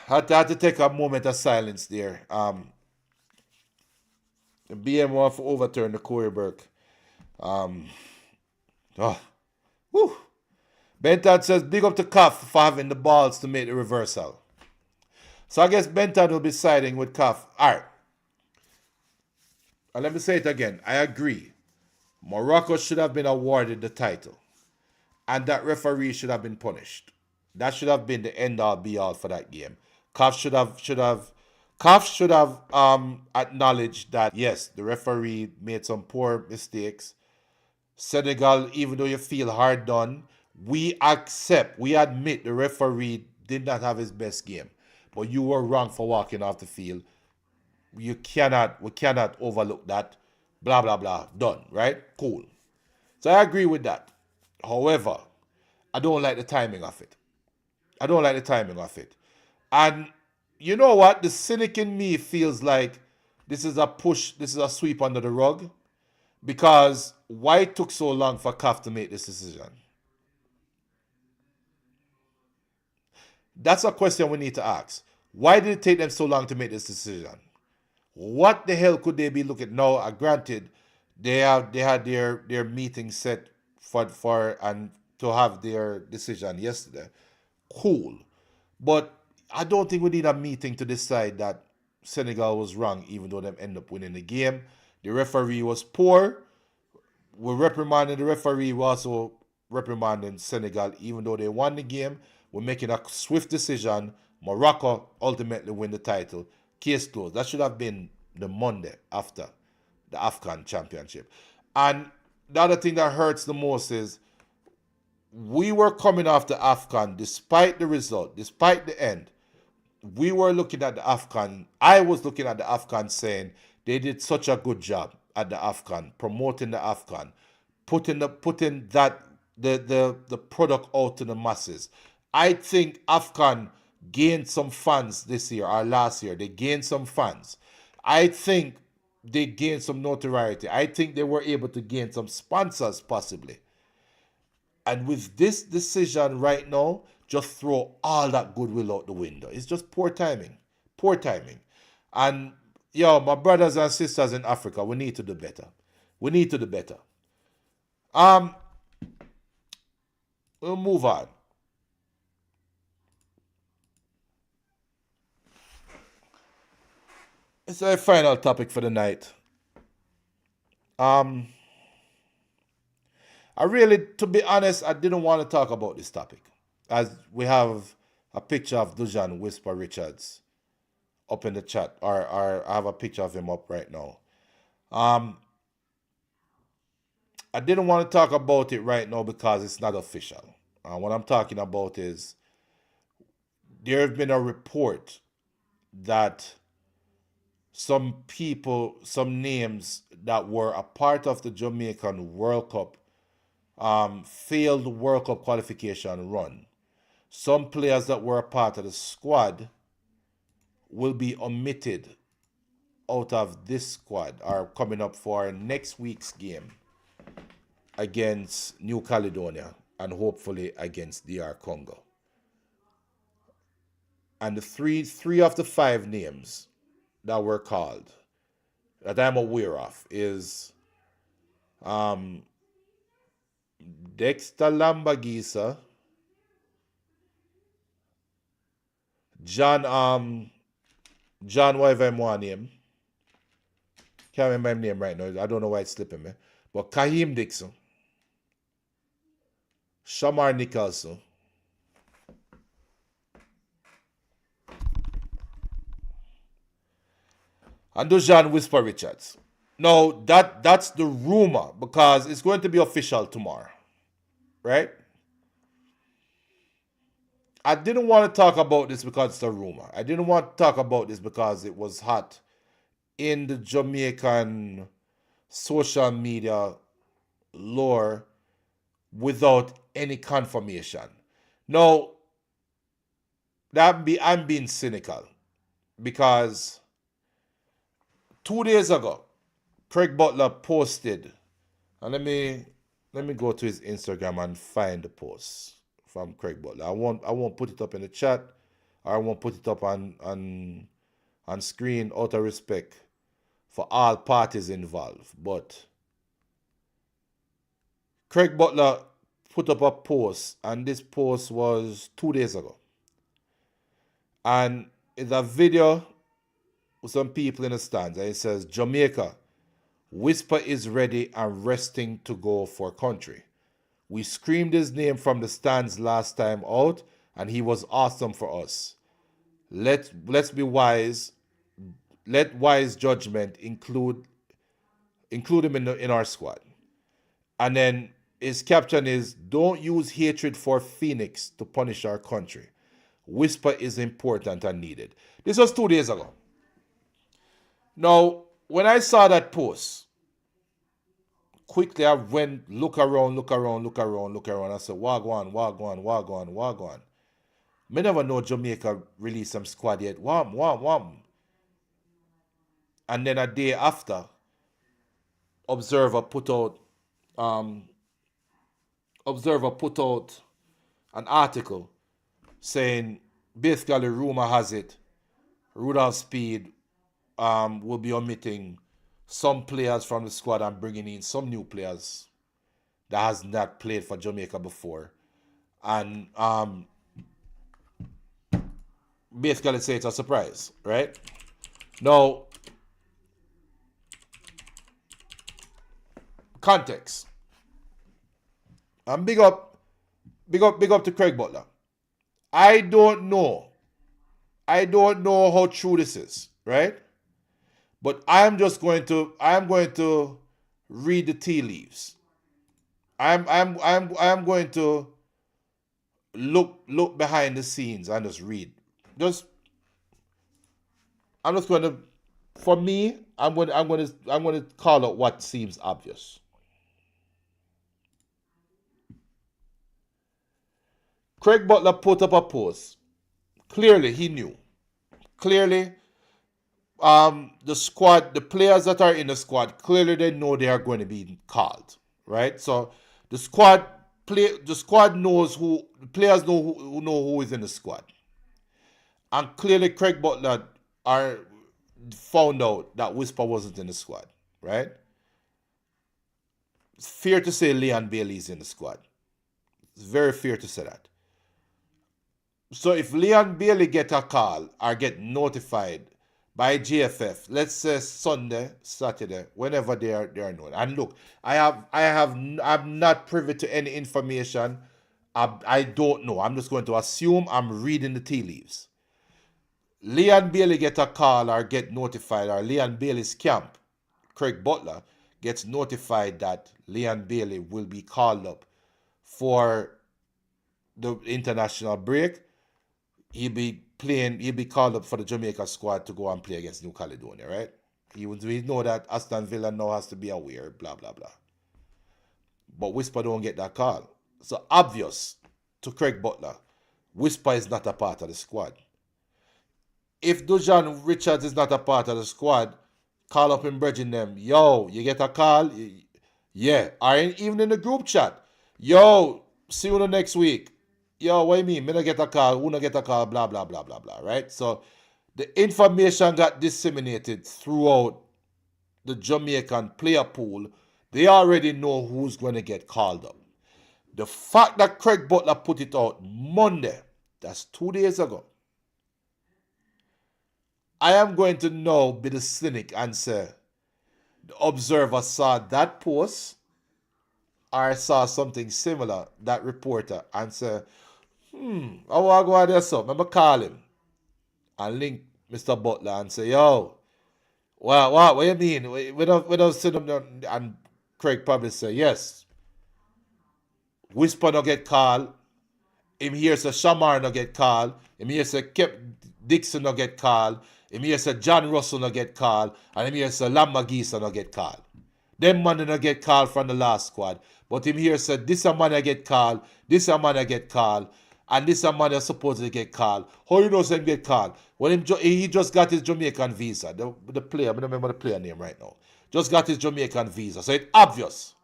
Had to take a moment of silence there. The BM want to overturn the Corey Burke. Benton says, big up to CAF for having the balls to make the reversal. So I guess Benton will be siding with CAF. All right. And let me say it again. I agree. Morocco should have been awarded the title. And that referee should have been punished. That should have been the end-all, be-all for that game. CAF should have acknowledged that, yes, the referee made some poor mistakes. Senegal, even though you feel hard done, we admit the referee did not have his best game. But you were wrong for walking off the field. We cannot overlook that. Blah, blah, blah. Done, right? Cool. So I agree with that. However, I don't like the timing of it. And you know what? The cynic in me feels like this is a push, this is a sweep under the rug. Because why it took so long for CAF to make this decision? That's a question we need to ask. Why did it take them so long to make this decision? What the hell could they be looking? Now, granted, they had their meeting set for and to have their decision yesterday. Cool. But I don't think we need a meeting to decide that Senegal was wrong, even though they end up winning the game. The referee was poor. We're reprimanding the referee. We're also reprimanding Senegal, even though they won the game. We're making a swift decision. Morocco ultimately win the title. Case closed. That should have been the Monday after. the AFCON championship. And the other thing that hurts the most is we were coming off the AFCON despite the result, despite the end. We were looking at the AFCON. I was looking at the AFCON saying they did such a good job at the AFCON, promoting the AFCON, putting the product out to the masses. I think AFCON gained some fans this year or last year. They gained some fans. I think they gained some notoriety. I think they were able to gain some sponsors possibly. And with this decision right now, just throw all that goodwill out the window. It's just poor timing. Poor timing. And, my brothers and sisters in Africa, we need to do better. We need to do better. We'll move on. It's our final topic for the night. To be honest, I didn't want to talk about this topic, as we have a picture of Dujan Whisper Richards up in the chat, or I have a picture of him up right now. I didn't want to talk about it right now because it's not official. What I'm talking about is there have been a report that some people, some names that were a part of the Jamaican World Cup failed World Cup qualification run. Some players that were a part of the squad will be omitted out of this squad, are coming up for next week's game against New Caledonia and hopefully against DR Congo. And the three of the 5 names that were called, that I'm aware of, is Dexter Lambagisa, John, whatever I'm one name. Can't remember my name right now. I don't know why it's slipping me. But Kahim Dixon, Shamar Nicholson, and Dujan Whisper Richards. Now, that's the rumor, because it's going to be official tomorrow, right? I didn't want to talk about this because it's a rumor. I didn't want to talk about this because it was hot in the Jamaican social media lore without any confirmation. Now, I'm being cynical, because 2 days ago, Craig Butler posted, and let me go to his Instagram and find the post from Craig Butler. I won't put it up in the chat, or I won't put it up on screen out of respect for all parties involved. But Craig Butler put up a post, and this post was 2 days ago. And it's a video with some people in the stands, and it says, Jamaica, Whisper is ready and resting to go for country. We screamed his name from the stands last time out, and he was awesome for us. Let's be wise. Let wise judgment include him in our squad. And then his caption is, don't use hatred for Phoenix to punish our country. Whisper is important and needed. This was 2 days ago. Now, when I saw that post, quickly I went look around. I said, wagwan. Me never know Jamaica released some squad yet. Wham. And then a day after, Observer put out an article saying, basically, rumor has it, Rudolph Speed will be omitting some players from the squad and bringing in some new players that has not played for Jamaica before. And basically say it's a surprise, right? Now, context. And big up to Craig Butler. I don't know how true this is, right? But I'm going to read the tea leaves. I'm going to look behind the scenes and just read. I'm just going to, for me, I'm going to call out what seems obvious. Craig Butler put up a post. Clearly, he knew. Clearly, the squad, the players that are in the squad, clearly they know they are going to be called, right? So the squad knows who, the players know who is in the squad, and clearly Craig Butler found out that Whisper wasn't in the squad, right? It's fair to say Leon Bailey's in the squad. It's very fair to say that. So if Leon Bailey get a call or get notified by GFF, let's say Sunday, Saturday, whenever they are known. And look, I'm not privy to any information. I don't know. I'm just going to assume I'm reading the tea leaves. Leon Bailey get a call or get notified, or Leon Bailey's camp, Craig Butler, gets notified that Leon Bailey will be called up for the international break. He'll be called up for the Jamaica squad to go and play against New Caledonia, right? We know that Aston Villa now has to be aware, blah, blah, blah. But Whisper don't get that call. So obvious to Craig Butler, Whisper is not a part of the squad. If Dujan Richards is not a part of the squad, call up and bridging them. Yo, you get a call? Yeah. Or even in the group chat. Yo, see you next week. Yo, what do you mean? Me not get a call, who not get a call, blah, blah, blah, blah, blah, right? So the information got disseminated throughout the Jamaican player pool. They already know who's going to get called up. The fact that Craig Butler put it out Monday, that's 2 days ago, I am going to now be the cynic and say the Observer saw that post or saw something similar, that reporter, and say, I want to go out there, so I'm going to call him and link Mr. Butler and say, yo, what do you mean? We don't sit him down. And Craig probably say, yes. Whisper no get called. Him here say Shamar no get called. Him here say Kep Dixon no get called. Him here say John Russell no get called. And him here say Lamba Gisa no get called. Them man no get called from the last squad. But him here said this a man I get called. This a man I get called. And this a man is supposedly get called. How you know him get called? When he just got his Jamaican visa. The player, I don't remember the player name right now. Just got his Jamaican visa. So it's obvious.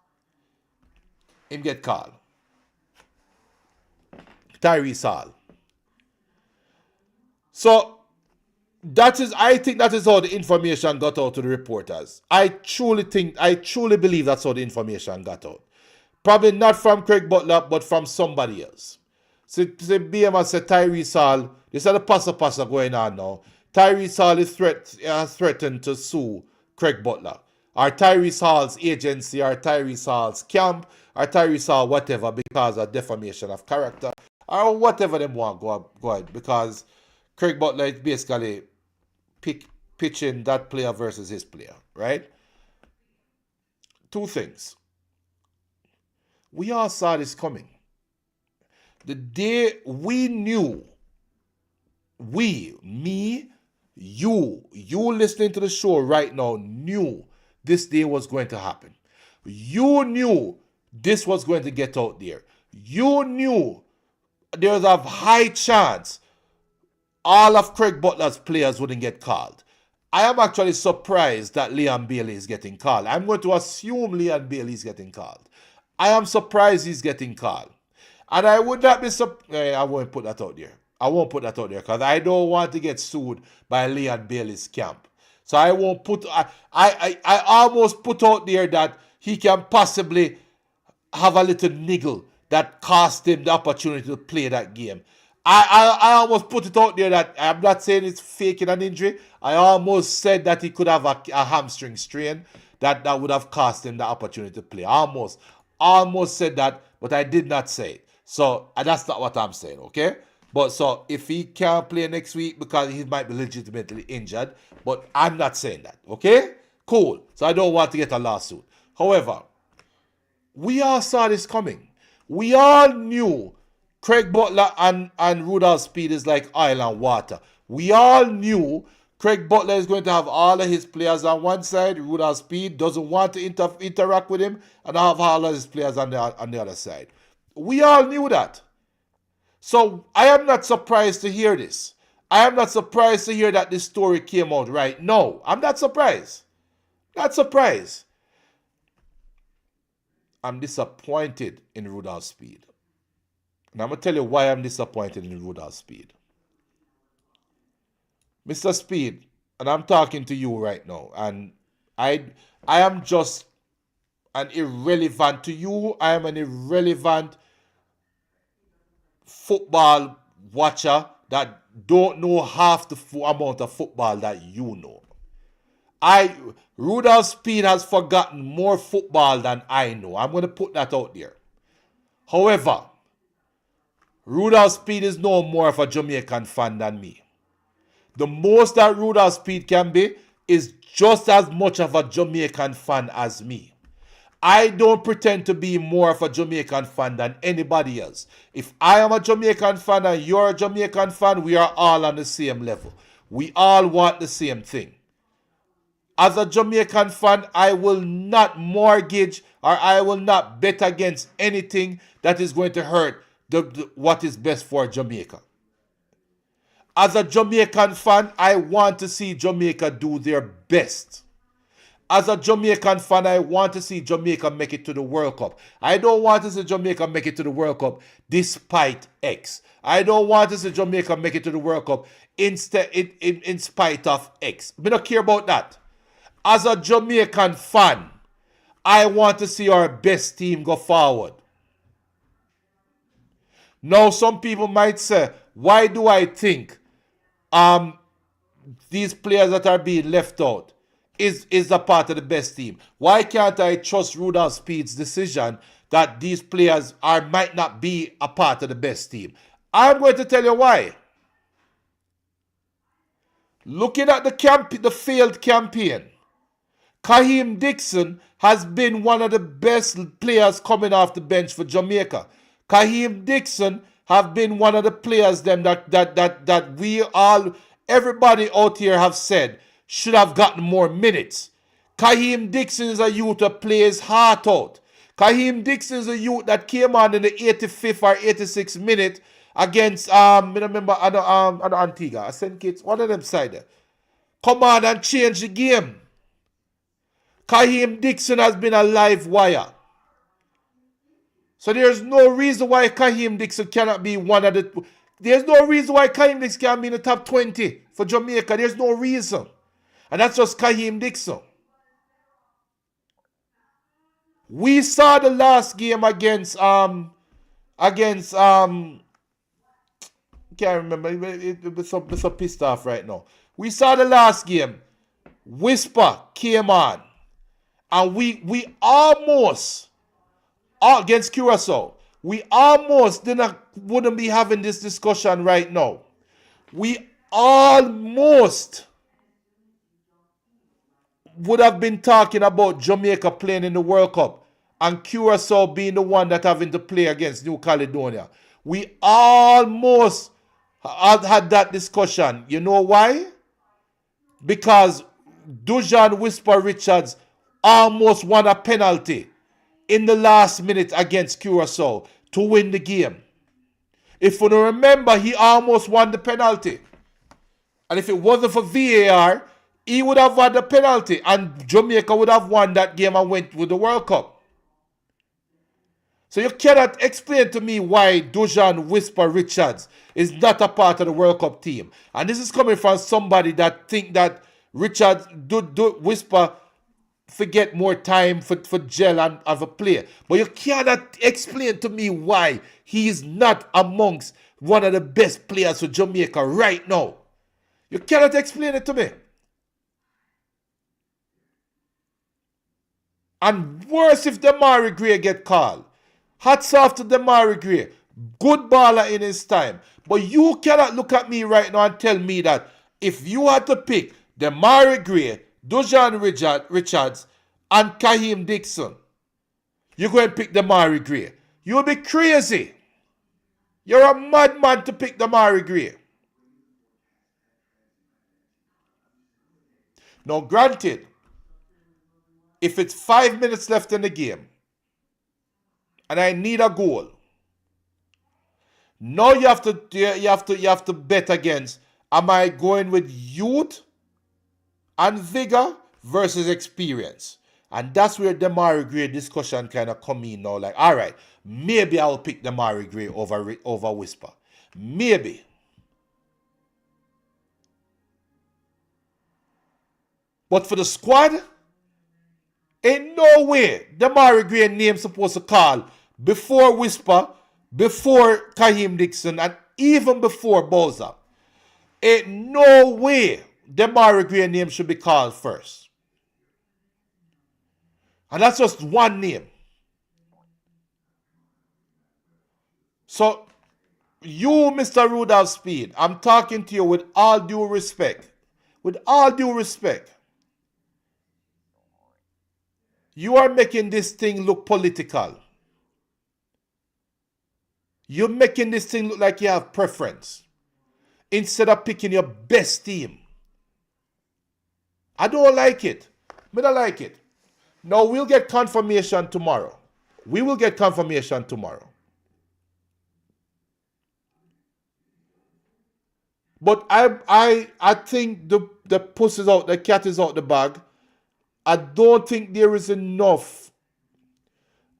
Him get called. Tyrese Hall. So I think that is how the information got out to the reporters. I truly believe that's how the information got out. Probably not from Craig Butler, but from somebody else. So BM said Tyrese Hall, this is the passa going on now. Tyrese Hall is threatened to sue Craig Butler. Or Tyrese Hall's agency, or Tyrese Hall's camp, or Tyrese Hall whatever, because of defamation of character, or whatever them want go ahead. Because Craig Butler is basically pitching that player versus his player, right? Two things. We all saw this coming. The day we knew, me, you listening to the show right now knew this day was going to happen. You knew this was going to get out there. You knew there was a high chance all of Craig Butler's players wouldn't get called. I am actually surprised that Leon Bailey is getting called. I'm going to assume Leon Bailey is getting called. I am surprised he's getting called. And I would not be surprised. I won't put that out there. I won't put that out there because I don't want to get sued by Leon Bailey's camp. So I won't put... I almost put out there that he can possibly have a little niggle that cost him the opportunity to play that game. I almost put it out there that I'm not saying it's faking an injury. I almost said that he could have a hamstring strain that would have cost him the opportunity to play. Almost said that, but I did not say it. So that's not what I'm saying, okay? But so if he can't play next week because he might be legitimately injured, but I'm not saying that, okay? Cool. So I don't want to get a lawsuit. However, we all saw this coming. We all knew Craig Butler and Rudolph Speed is like oil and water. We all knew Craig Butler is going to have all of his players on one side. Rudolph Speed doesn't want to interact with him and have all of his players on the other side. We all knew that. So I am not surprised to hear this. I am not surprised to hear that this story came out right now. I'm not surprised. Not surprised. I'm disappointed in Rudolph Speed. And I'm going to tell you why I'm disappointed in Rudolph Speed. Mr. Speed, and I'm talking to you right now, and I am just an irrelevant to you. I am an irrelevant football watcher that don't know half the amount of football that you know. Rudolph Speed has forgotten more football than I know. I'm going to put that out there. However, Rudolph Speed is no more of a Jamaican fan than me. The most that Rudolph Speed can be is just as much of a Jamaican fan as me. I don't pretend to be more of a Jamaican fan than anybody else. If I am a Jamaican fan and you're a Jamaican fan, we are all on the same level. We all want the same thing. As a Jamaican fan, I will not mortgage or I will not bet against anything that is going to hurt what is best for Jamaica. As a Jamaican fan, I want to see Jamaica do their best. As a Jamaican fan, I want to see Jamaica make it to the World Cup. I don't want to see Jamaica make it to the World Cup despite X. I don't want to see Jamaica make it to the World Cup in spite of X. I don't care about that. As a Jamaican fan, I want to see our best team go forward. Now, some people might say, why do I think these players that are being left out is a part of the best team? Why can't I trust Rudolph Speed's decision that these players might not be a part of the best team? I'm going to tell you why. Looking at the failed campaign, Kaheem Dixon has been one of the best players coming off the bench for Jamaica. Kaheem Dixon have been one of the players that everybody out here have said should have gotten more minutes. Kaheem Dixon is a youth that plays heart out. Kaheem Dixon is a youth that came on in the 85th or 86th minute against I remember Antigua, St. Kitts, one of them side. Come on and change the game. Kaheem Dixon has been a live wire. So there's no reason why Kaheem Dixon cannot be one of the... There's no reason why Kaheem Dixon can't be in the top 20 for Jamaica. There's no reason. And that's just Kaheem Dixon. We saw the last game against can't remember. It was so pissed off right now. We saw the last game. Whisper came on. And we almost, against Curacao, we almost wouldn't be having this discussion right now. We almost would have been talking about Jamaica playing in the World Cup and Curacao being the one that having to play against New Caledonia. We almost had that discussion. You know why? Because Dujan Whisper Richards almost won a penalty in the last minute against Curacao to win the game. If you remember, he almost won the penalty. And if it wasn't for VAR, he would have won the penalty and Jamaica would have won that game and went with the World Cup. So you cannot explain to me why Dujan Whisper Richards is not a part of the World Cup team. And this is coming from somebody that think that Richards, Whisper, forget more time for gel and of a player. But you cannot explain to me why he is not amongst one of the best players for Jamaica right now. You cannot explain it to me. And worse if Damari Gray get called. Hats off to Damari Gray. Good baller in his time. But you cannot look at me right now and tell me that if you had to pick Demarai Gray, Dujan Richards, and Kaheem Dixon, you're going to pick Demarai Gray. You'll be crazy. You're a madman to pick Demarai Gray. Now, granted, if it's 5 minutes left in the game and I need a goal, now you have to bet against, am I going with youth and vigor versus experience? And that's where Demarai Gray discussion kind of come in now. Like, all right, maybe I'll pick Demarai Gray over Whisper. Maybe. But for the squad, ain't no way Demarai Gray name supposed to call before Whisper, before Kaheem Dixon, and even before Bowser. Ain't no way Demarai Gray name should be called first. And that's just one name. So, you, Mr. Rudolph Speed, I'm talking to you with all due respect. With all due respect. You are making this thing look political. You're making this thing look like you have preference. Instead of picking your best team. I don't like it. I don't like it. Now, we'll get confirmation tomorrow. We will get confirmation tomorrow. But I think the puss is out, the cat is out the bag. I don't think there is enough.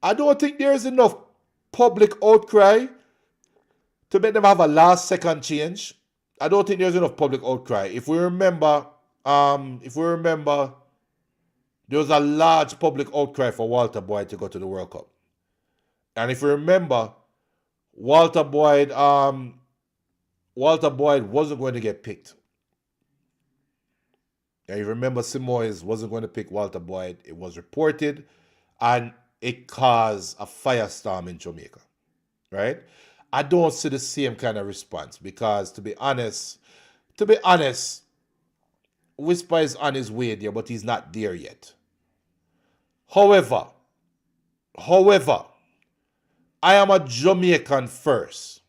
I don't think there is enough public outcry to make them have a last second change. I don't think there's enough public outcry. If we remember, there was a large public outcry for Walter Boyd to go to the World Cup. And if you remember, Walter Boyd wasn't going to get picked. And you remember Simoes wasn't going to pick Walter Boyd. It was reported, and it caused a firestorm in Jamaica. Right? I don't see the same kind of response because, to be honest, Whisper is on his way there, but he's not there yet. However, I am a Jamaican first.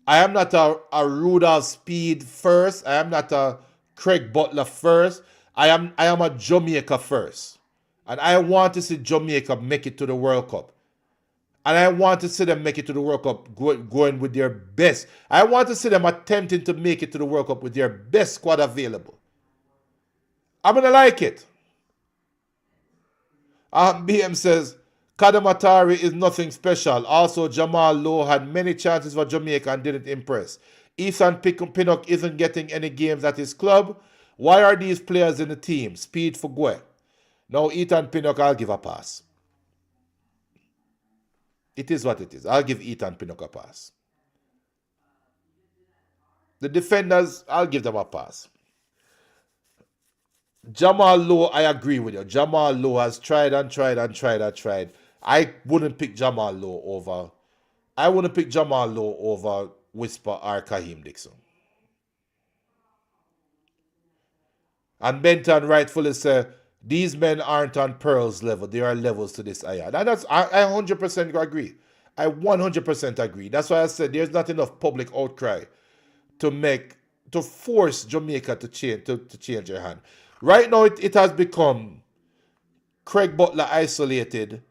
I am not a Rudolph Speed first. I am not a Craig Butler first. I am a Jamaica first. And I want to see Jamaica make it to the World Cup. And I want to see them make it to the World Cup going with their best. I want to see them attempting to make it to the World Cup with their best squad available. I'm going to like it. BM says, Kadamatari is nothing special. Also, Jamal Lowe had many chances for Jamaica and didn't impress. Ethan Pinnock isn't getting any games at his club. Why are these players in the team? Speed for Gue. Now, Ethan Pinnock, I'll give a pass. It is what it is. I'll give Ethan Pinnock a pass. The defenders, I'll give them a pass. Jamal Lowe, I agree with you. Jamal Lowe has tried. I wouldn't pick Jamal Lowe over Whisper or Kaheem Dixon. And Benton rightfully said, these men aren't on Pearl's level. There are levels to this iron. And that's, I 100% agree. I 100% agree. That's why I said there's not enough public outcry to force Jamaica to change their hand. Right now, it has become Craig Butler isolated,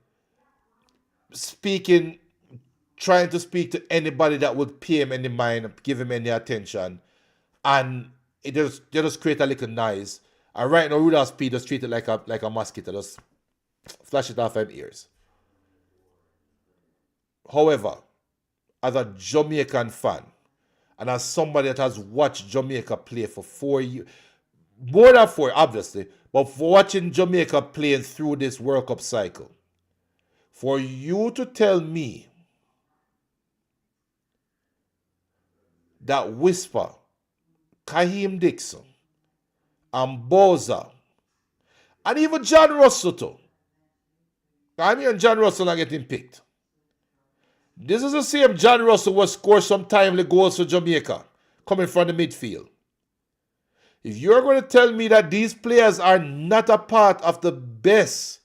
trying to speak to anybody that would pay him any mind, give him any attention, and they just create a little noise. And right now, Rudolph Speed just treat it like a mosquito, just flash it off his ears. However, as a Jamaican fan, and as somebody that has watched Jamaica play for 4 years, more than 4, obviously, but for watching Jamaica playing through this World Cup cycle, for you to tell me that Whisper, Kaheem Dixon, and Bowser, and even John Russell too. I mean, John Russell not getting picked. This is the same John Russell who scored some timely goals for Jamaica, coming from the midfield. If you're going to tell me that these players are not a part of the best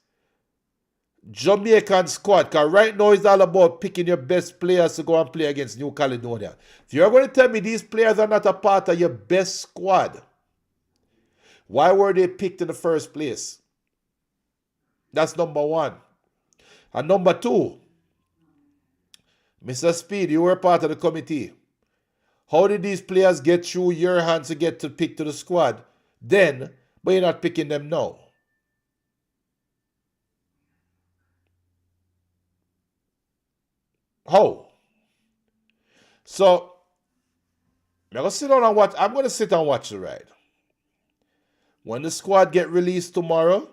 Jamaican squad, because right now it's all about picking your best players to go and play against New Caledonia. If you're going to tell me these players are not a part of your best squad, why were they picked in the first place? That's number one. And number two, Mr. Speed, you were part of the committee. How did these players get through your hands to get to pick to the squad then, but you're not picking them now? How? So, I'm going to sit down and watch. I'm going to sit and watch the ride. When the squad get released tomorrow,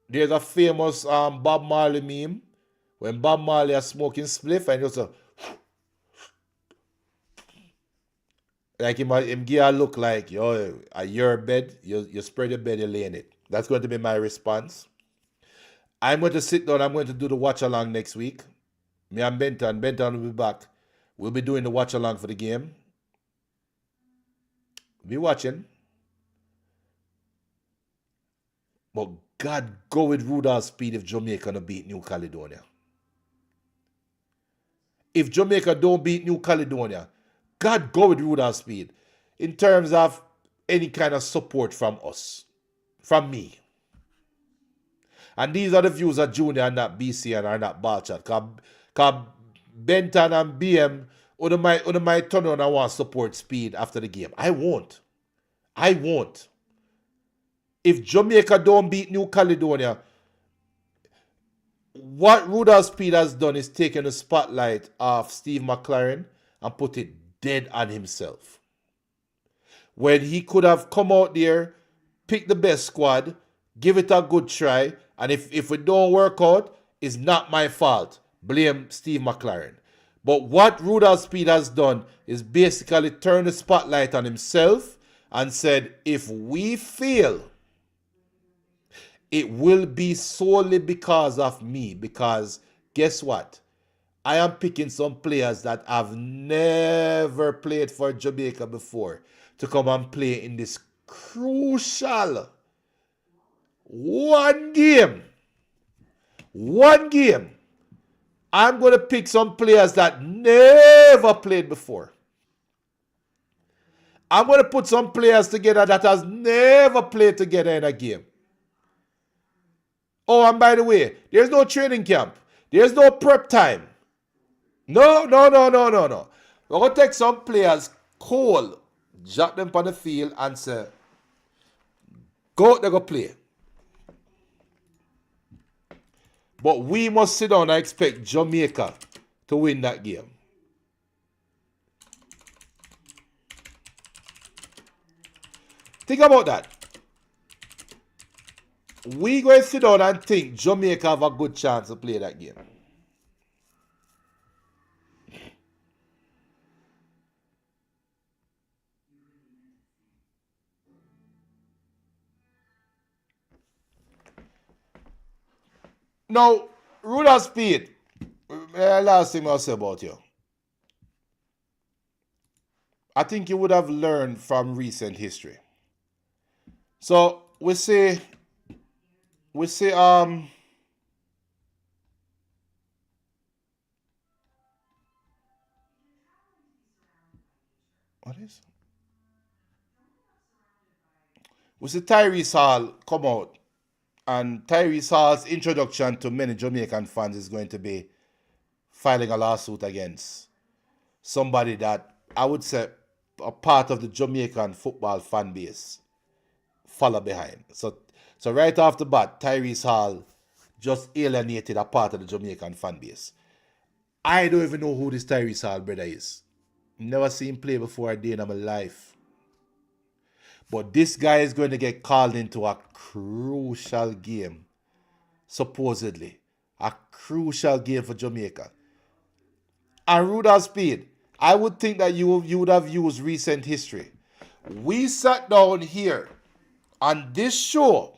there's a famous Bob Marley meme when Bob Marley is smoking spliff and just like him give a look like, yo, at your bed, you spread your bed, you lay in it. That's going to be my response. I'm going to sit down, I'm going to do the watch along next week. Me and Benton will be back. We'll be doing the watch along for the game. Be watching. But God, go with Rudolph Speed if Jamaica don't beat New Caledonia. If Jamaica don't beat New Caledonia, God, go with Rudolph Speed in terms of any kind of support from us, from me. And these are the views of Junior and not BCN or not Balchat. Because Benton and BM, one might turn on and want to support Speed after the game. I won't. If Jamaica don't beat New Caledonia, what Rudolph Speed has done is taken the spotlight off Steve McLaren and put it dead on himself. When he could have come out there, pick the best squad, give it a good try, and if it don't work out, it's not my fault. Blame Steve McLaren. But what Rudolph Speed has done is basically turn the spotlight on himself and said, if we fail, it will be solely because of me. Because guess what? I am picking some players that have never played for Jamaica before to come and play in this crucial one game. I'm going to pick some players that never played before. I'm going to put some players together that has never played together in a game. Oh, and by the way, there's no training camp. There's no prep time. No. We're going to take some players cold, drop them on the field and say, go out there, go play. But we must sit down and expect Jamaica to win that game. Think about that. We going to sit down and think Jamaica have a good chance to play that game. Now, Rudolph Speed, last thing I'll say about you. I think you would have learned from recent history. So, we say, what is? We see Tyrese Hall come out. And Tyrese Hall's introduction to many Jamaican fans is going to be filing a lawsuit against somebody that I would say a part of the Jamaican football fan base follow behind. So right off the bat, Tyrese Hall just alienated a part of the Jamaican fan base. I don't even know who this Tyrese Hall brother is. Never seen him play before a day in my life. But this guy is going to get called into a crucial game, supposedly. A crucial game for Jamaica. And Rudolph Speed, I would think that you would have used recent history. We sat down here on this show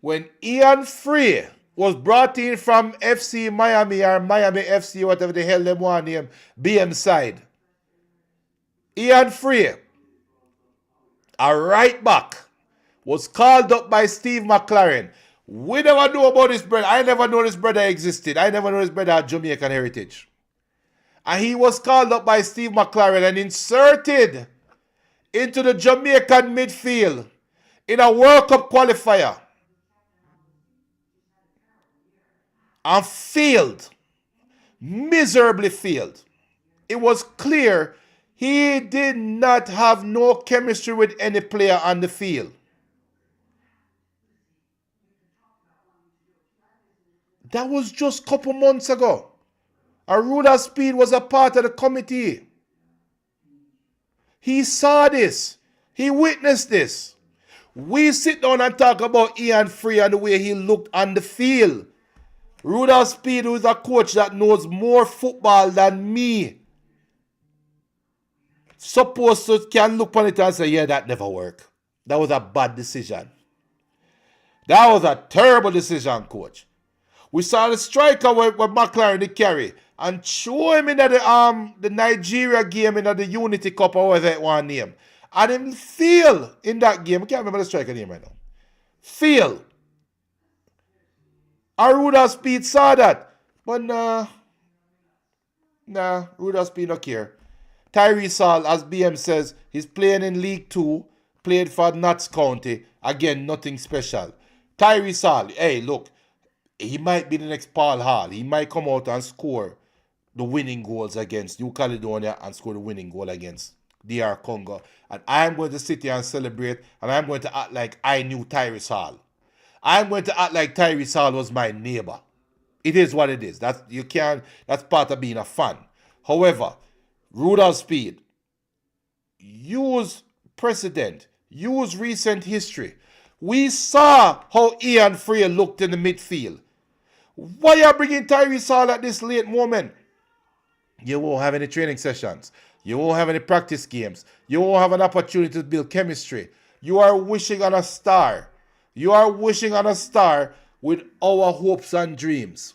when Ian Frey was brought in from FC Miami or Miami FC, whatever the hell they want name, BM side. Ian Frey, a right back, was called up by Steve McLaren. We never knew about this brother. I never knew this brother existed. I never knew this brother had Jamaican heritage. And he was called up by Steve McLaren and inserted into the Jamaican midfield in a World Cup qualifier. And failed. Miserably failed. It was clear he did not have no chemistry with any player on the field. That was just a couple months ago. Aruda Speed was a part of the committee. He saw this. He witnessed this. We sit down and talk about Ian Frey and the way he looked on the field. Rudolph Speed, who is a coach that knows more football than me, supposed to can look on it and say, yeah, that never worked. That was a bad decision. That was a terrible decision, coach. We saw the striker with McLaren the carry and show him in the Nigeria game in the Unity Cup or whatever it one name. And him fail in that game. I can't remember the striker name right now. Fail. Aruda Speed saw that. But nah, Aruda Speed don't care. Tyrese Hall, as BM says, he's playing in League 2, played for Notts County. Again, nothing special. Tyrese Hall, hey, look, he might be the next Paul Hall. He might come out and score the winning goals against New Caledonia and score the winning goal against DR Congo. And I'm going to sit here and celebrate, and I'm going to act like I knew Tyrese Hall. I'm going to act like Tyrese Hall was my neighbor. It is what it is. That's part of being a fan. However, Rudolph Speed, use precedent, use recent history. We saw how Ian Frey looked in the midfield. Why are you bringing Tyrese Hall at this late moment? You won't have any training sessions. You won't have any practice games. You won't have an opportunity to build chemistry. You are wishing on a star. You are wishing on a star with our hopes and dreams.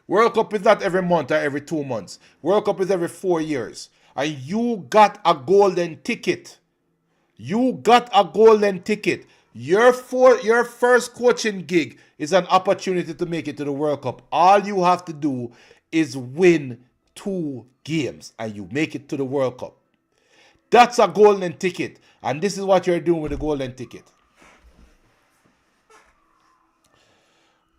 World Cup is not every month or every 2 months. World Cup is every 4 years. And you got a golden ticket. You got a golden ticket. Your first coaching gig is an opportunity to make it to the World Cup. All you have to do is win 2 games and you make it to the World Cup. That's a golden ticket. And this is what you're doing with the golden ticket.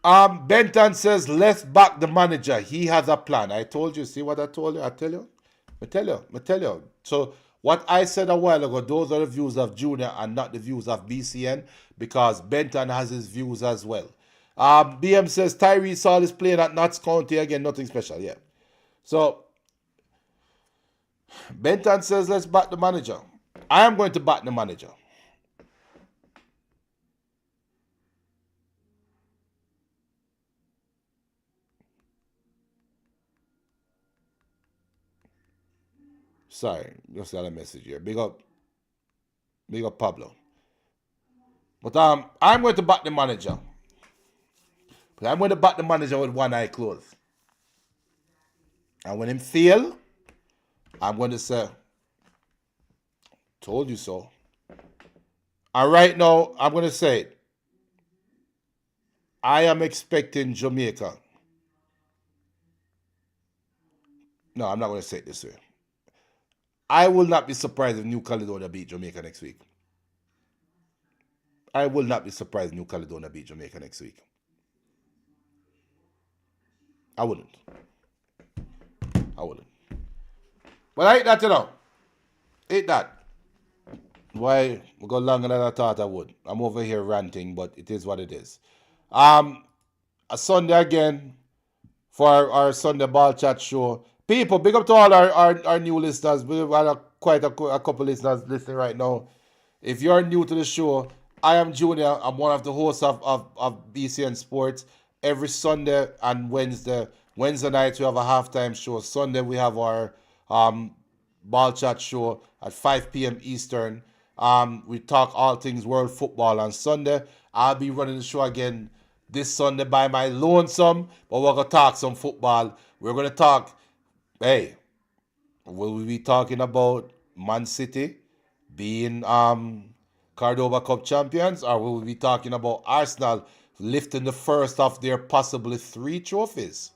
Benton says, let's back the manager. He has a plan. I told you. See what I told you? I tell you. So what I said a while ago, those are the views of Junior and not the views of BCN, because Benton has his views as well. BM says, Tyrese Hall is playing at Notts County again. Nothing special, yeah. So Benton says, let's back the manager. I am going to back the manager. Sorry, just got a message here. Big up Pablo. But I'm going to back the manager. But I'm going to back the manager with one eye closed. And when him fail, I'm going to say, told you so. And right now, I'm going to say it. I am expecting Jamaica. No, I'm not going to say it this way. I will not be surprised if New Caledonia beat Jamaica next week. I will not be surprised if New Caledonia beat Jamaica next week. I wouldn't. But I hate that, you know. Hate that. Why? We go longer than I thought I would. I'm over here ranting, but it is what it is. A Sunday again for our Sunday Ball Chat show. People, big up to all our new listeners. We've had quite a couple listeners listening right now. If you're new to the show, I am Junior. I'm one of the hosts of BCN Sports. Every Sunday and Wednesday. Wednesday nights we have a halftime show. Sunday we have our Ball Chat show at 5 p.m. Eastern. We talk all things world football on Sunday. I'll be running the show again this Sunday by my lonesome, but we're going to talk some football. We're going to talk, hey, will we be talking about Man City being Cordoba Cup champions, or will we be talking about Arsenal lifting the first of their possibly 3 trophies?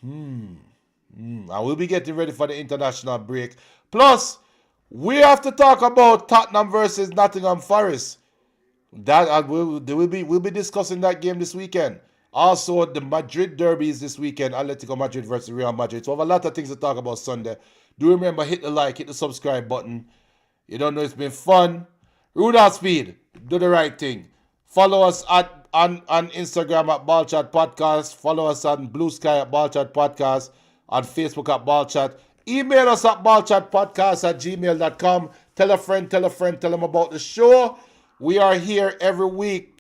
And we'll be getting ready for the international break. Plus, we have to talk about Tottenham versus Nottingham Forest. We'll be discussing that game this weekend. Also, the Madrid derbies this weekend. Atletico Madrid versus Real Madrid. So we have a lot of things to talk about Sunday. Do remember, hit the like, hit the subscribe button. You don't know, it's been fun. Rudolph Speed, do the right thing. Follow us on Instagram at Ballchat Podcast. Follow us on Blue Sky at Ballchat Podcast. On Facebook at Ballchat. Email us at ballchatpodcast@gmail.com. Tell a friend, tell them about the show. We are here every week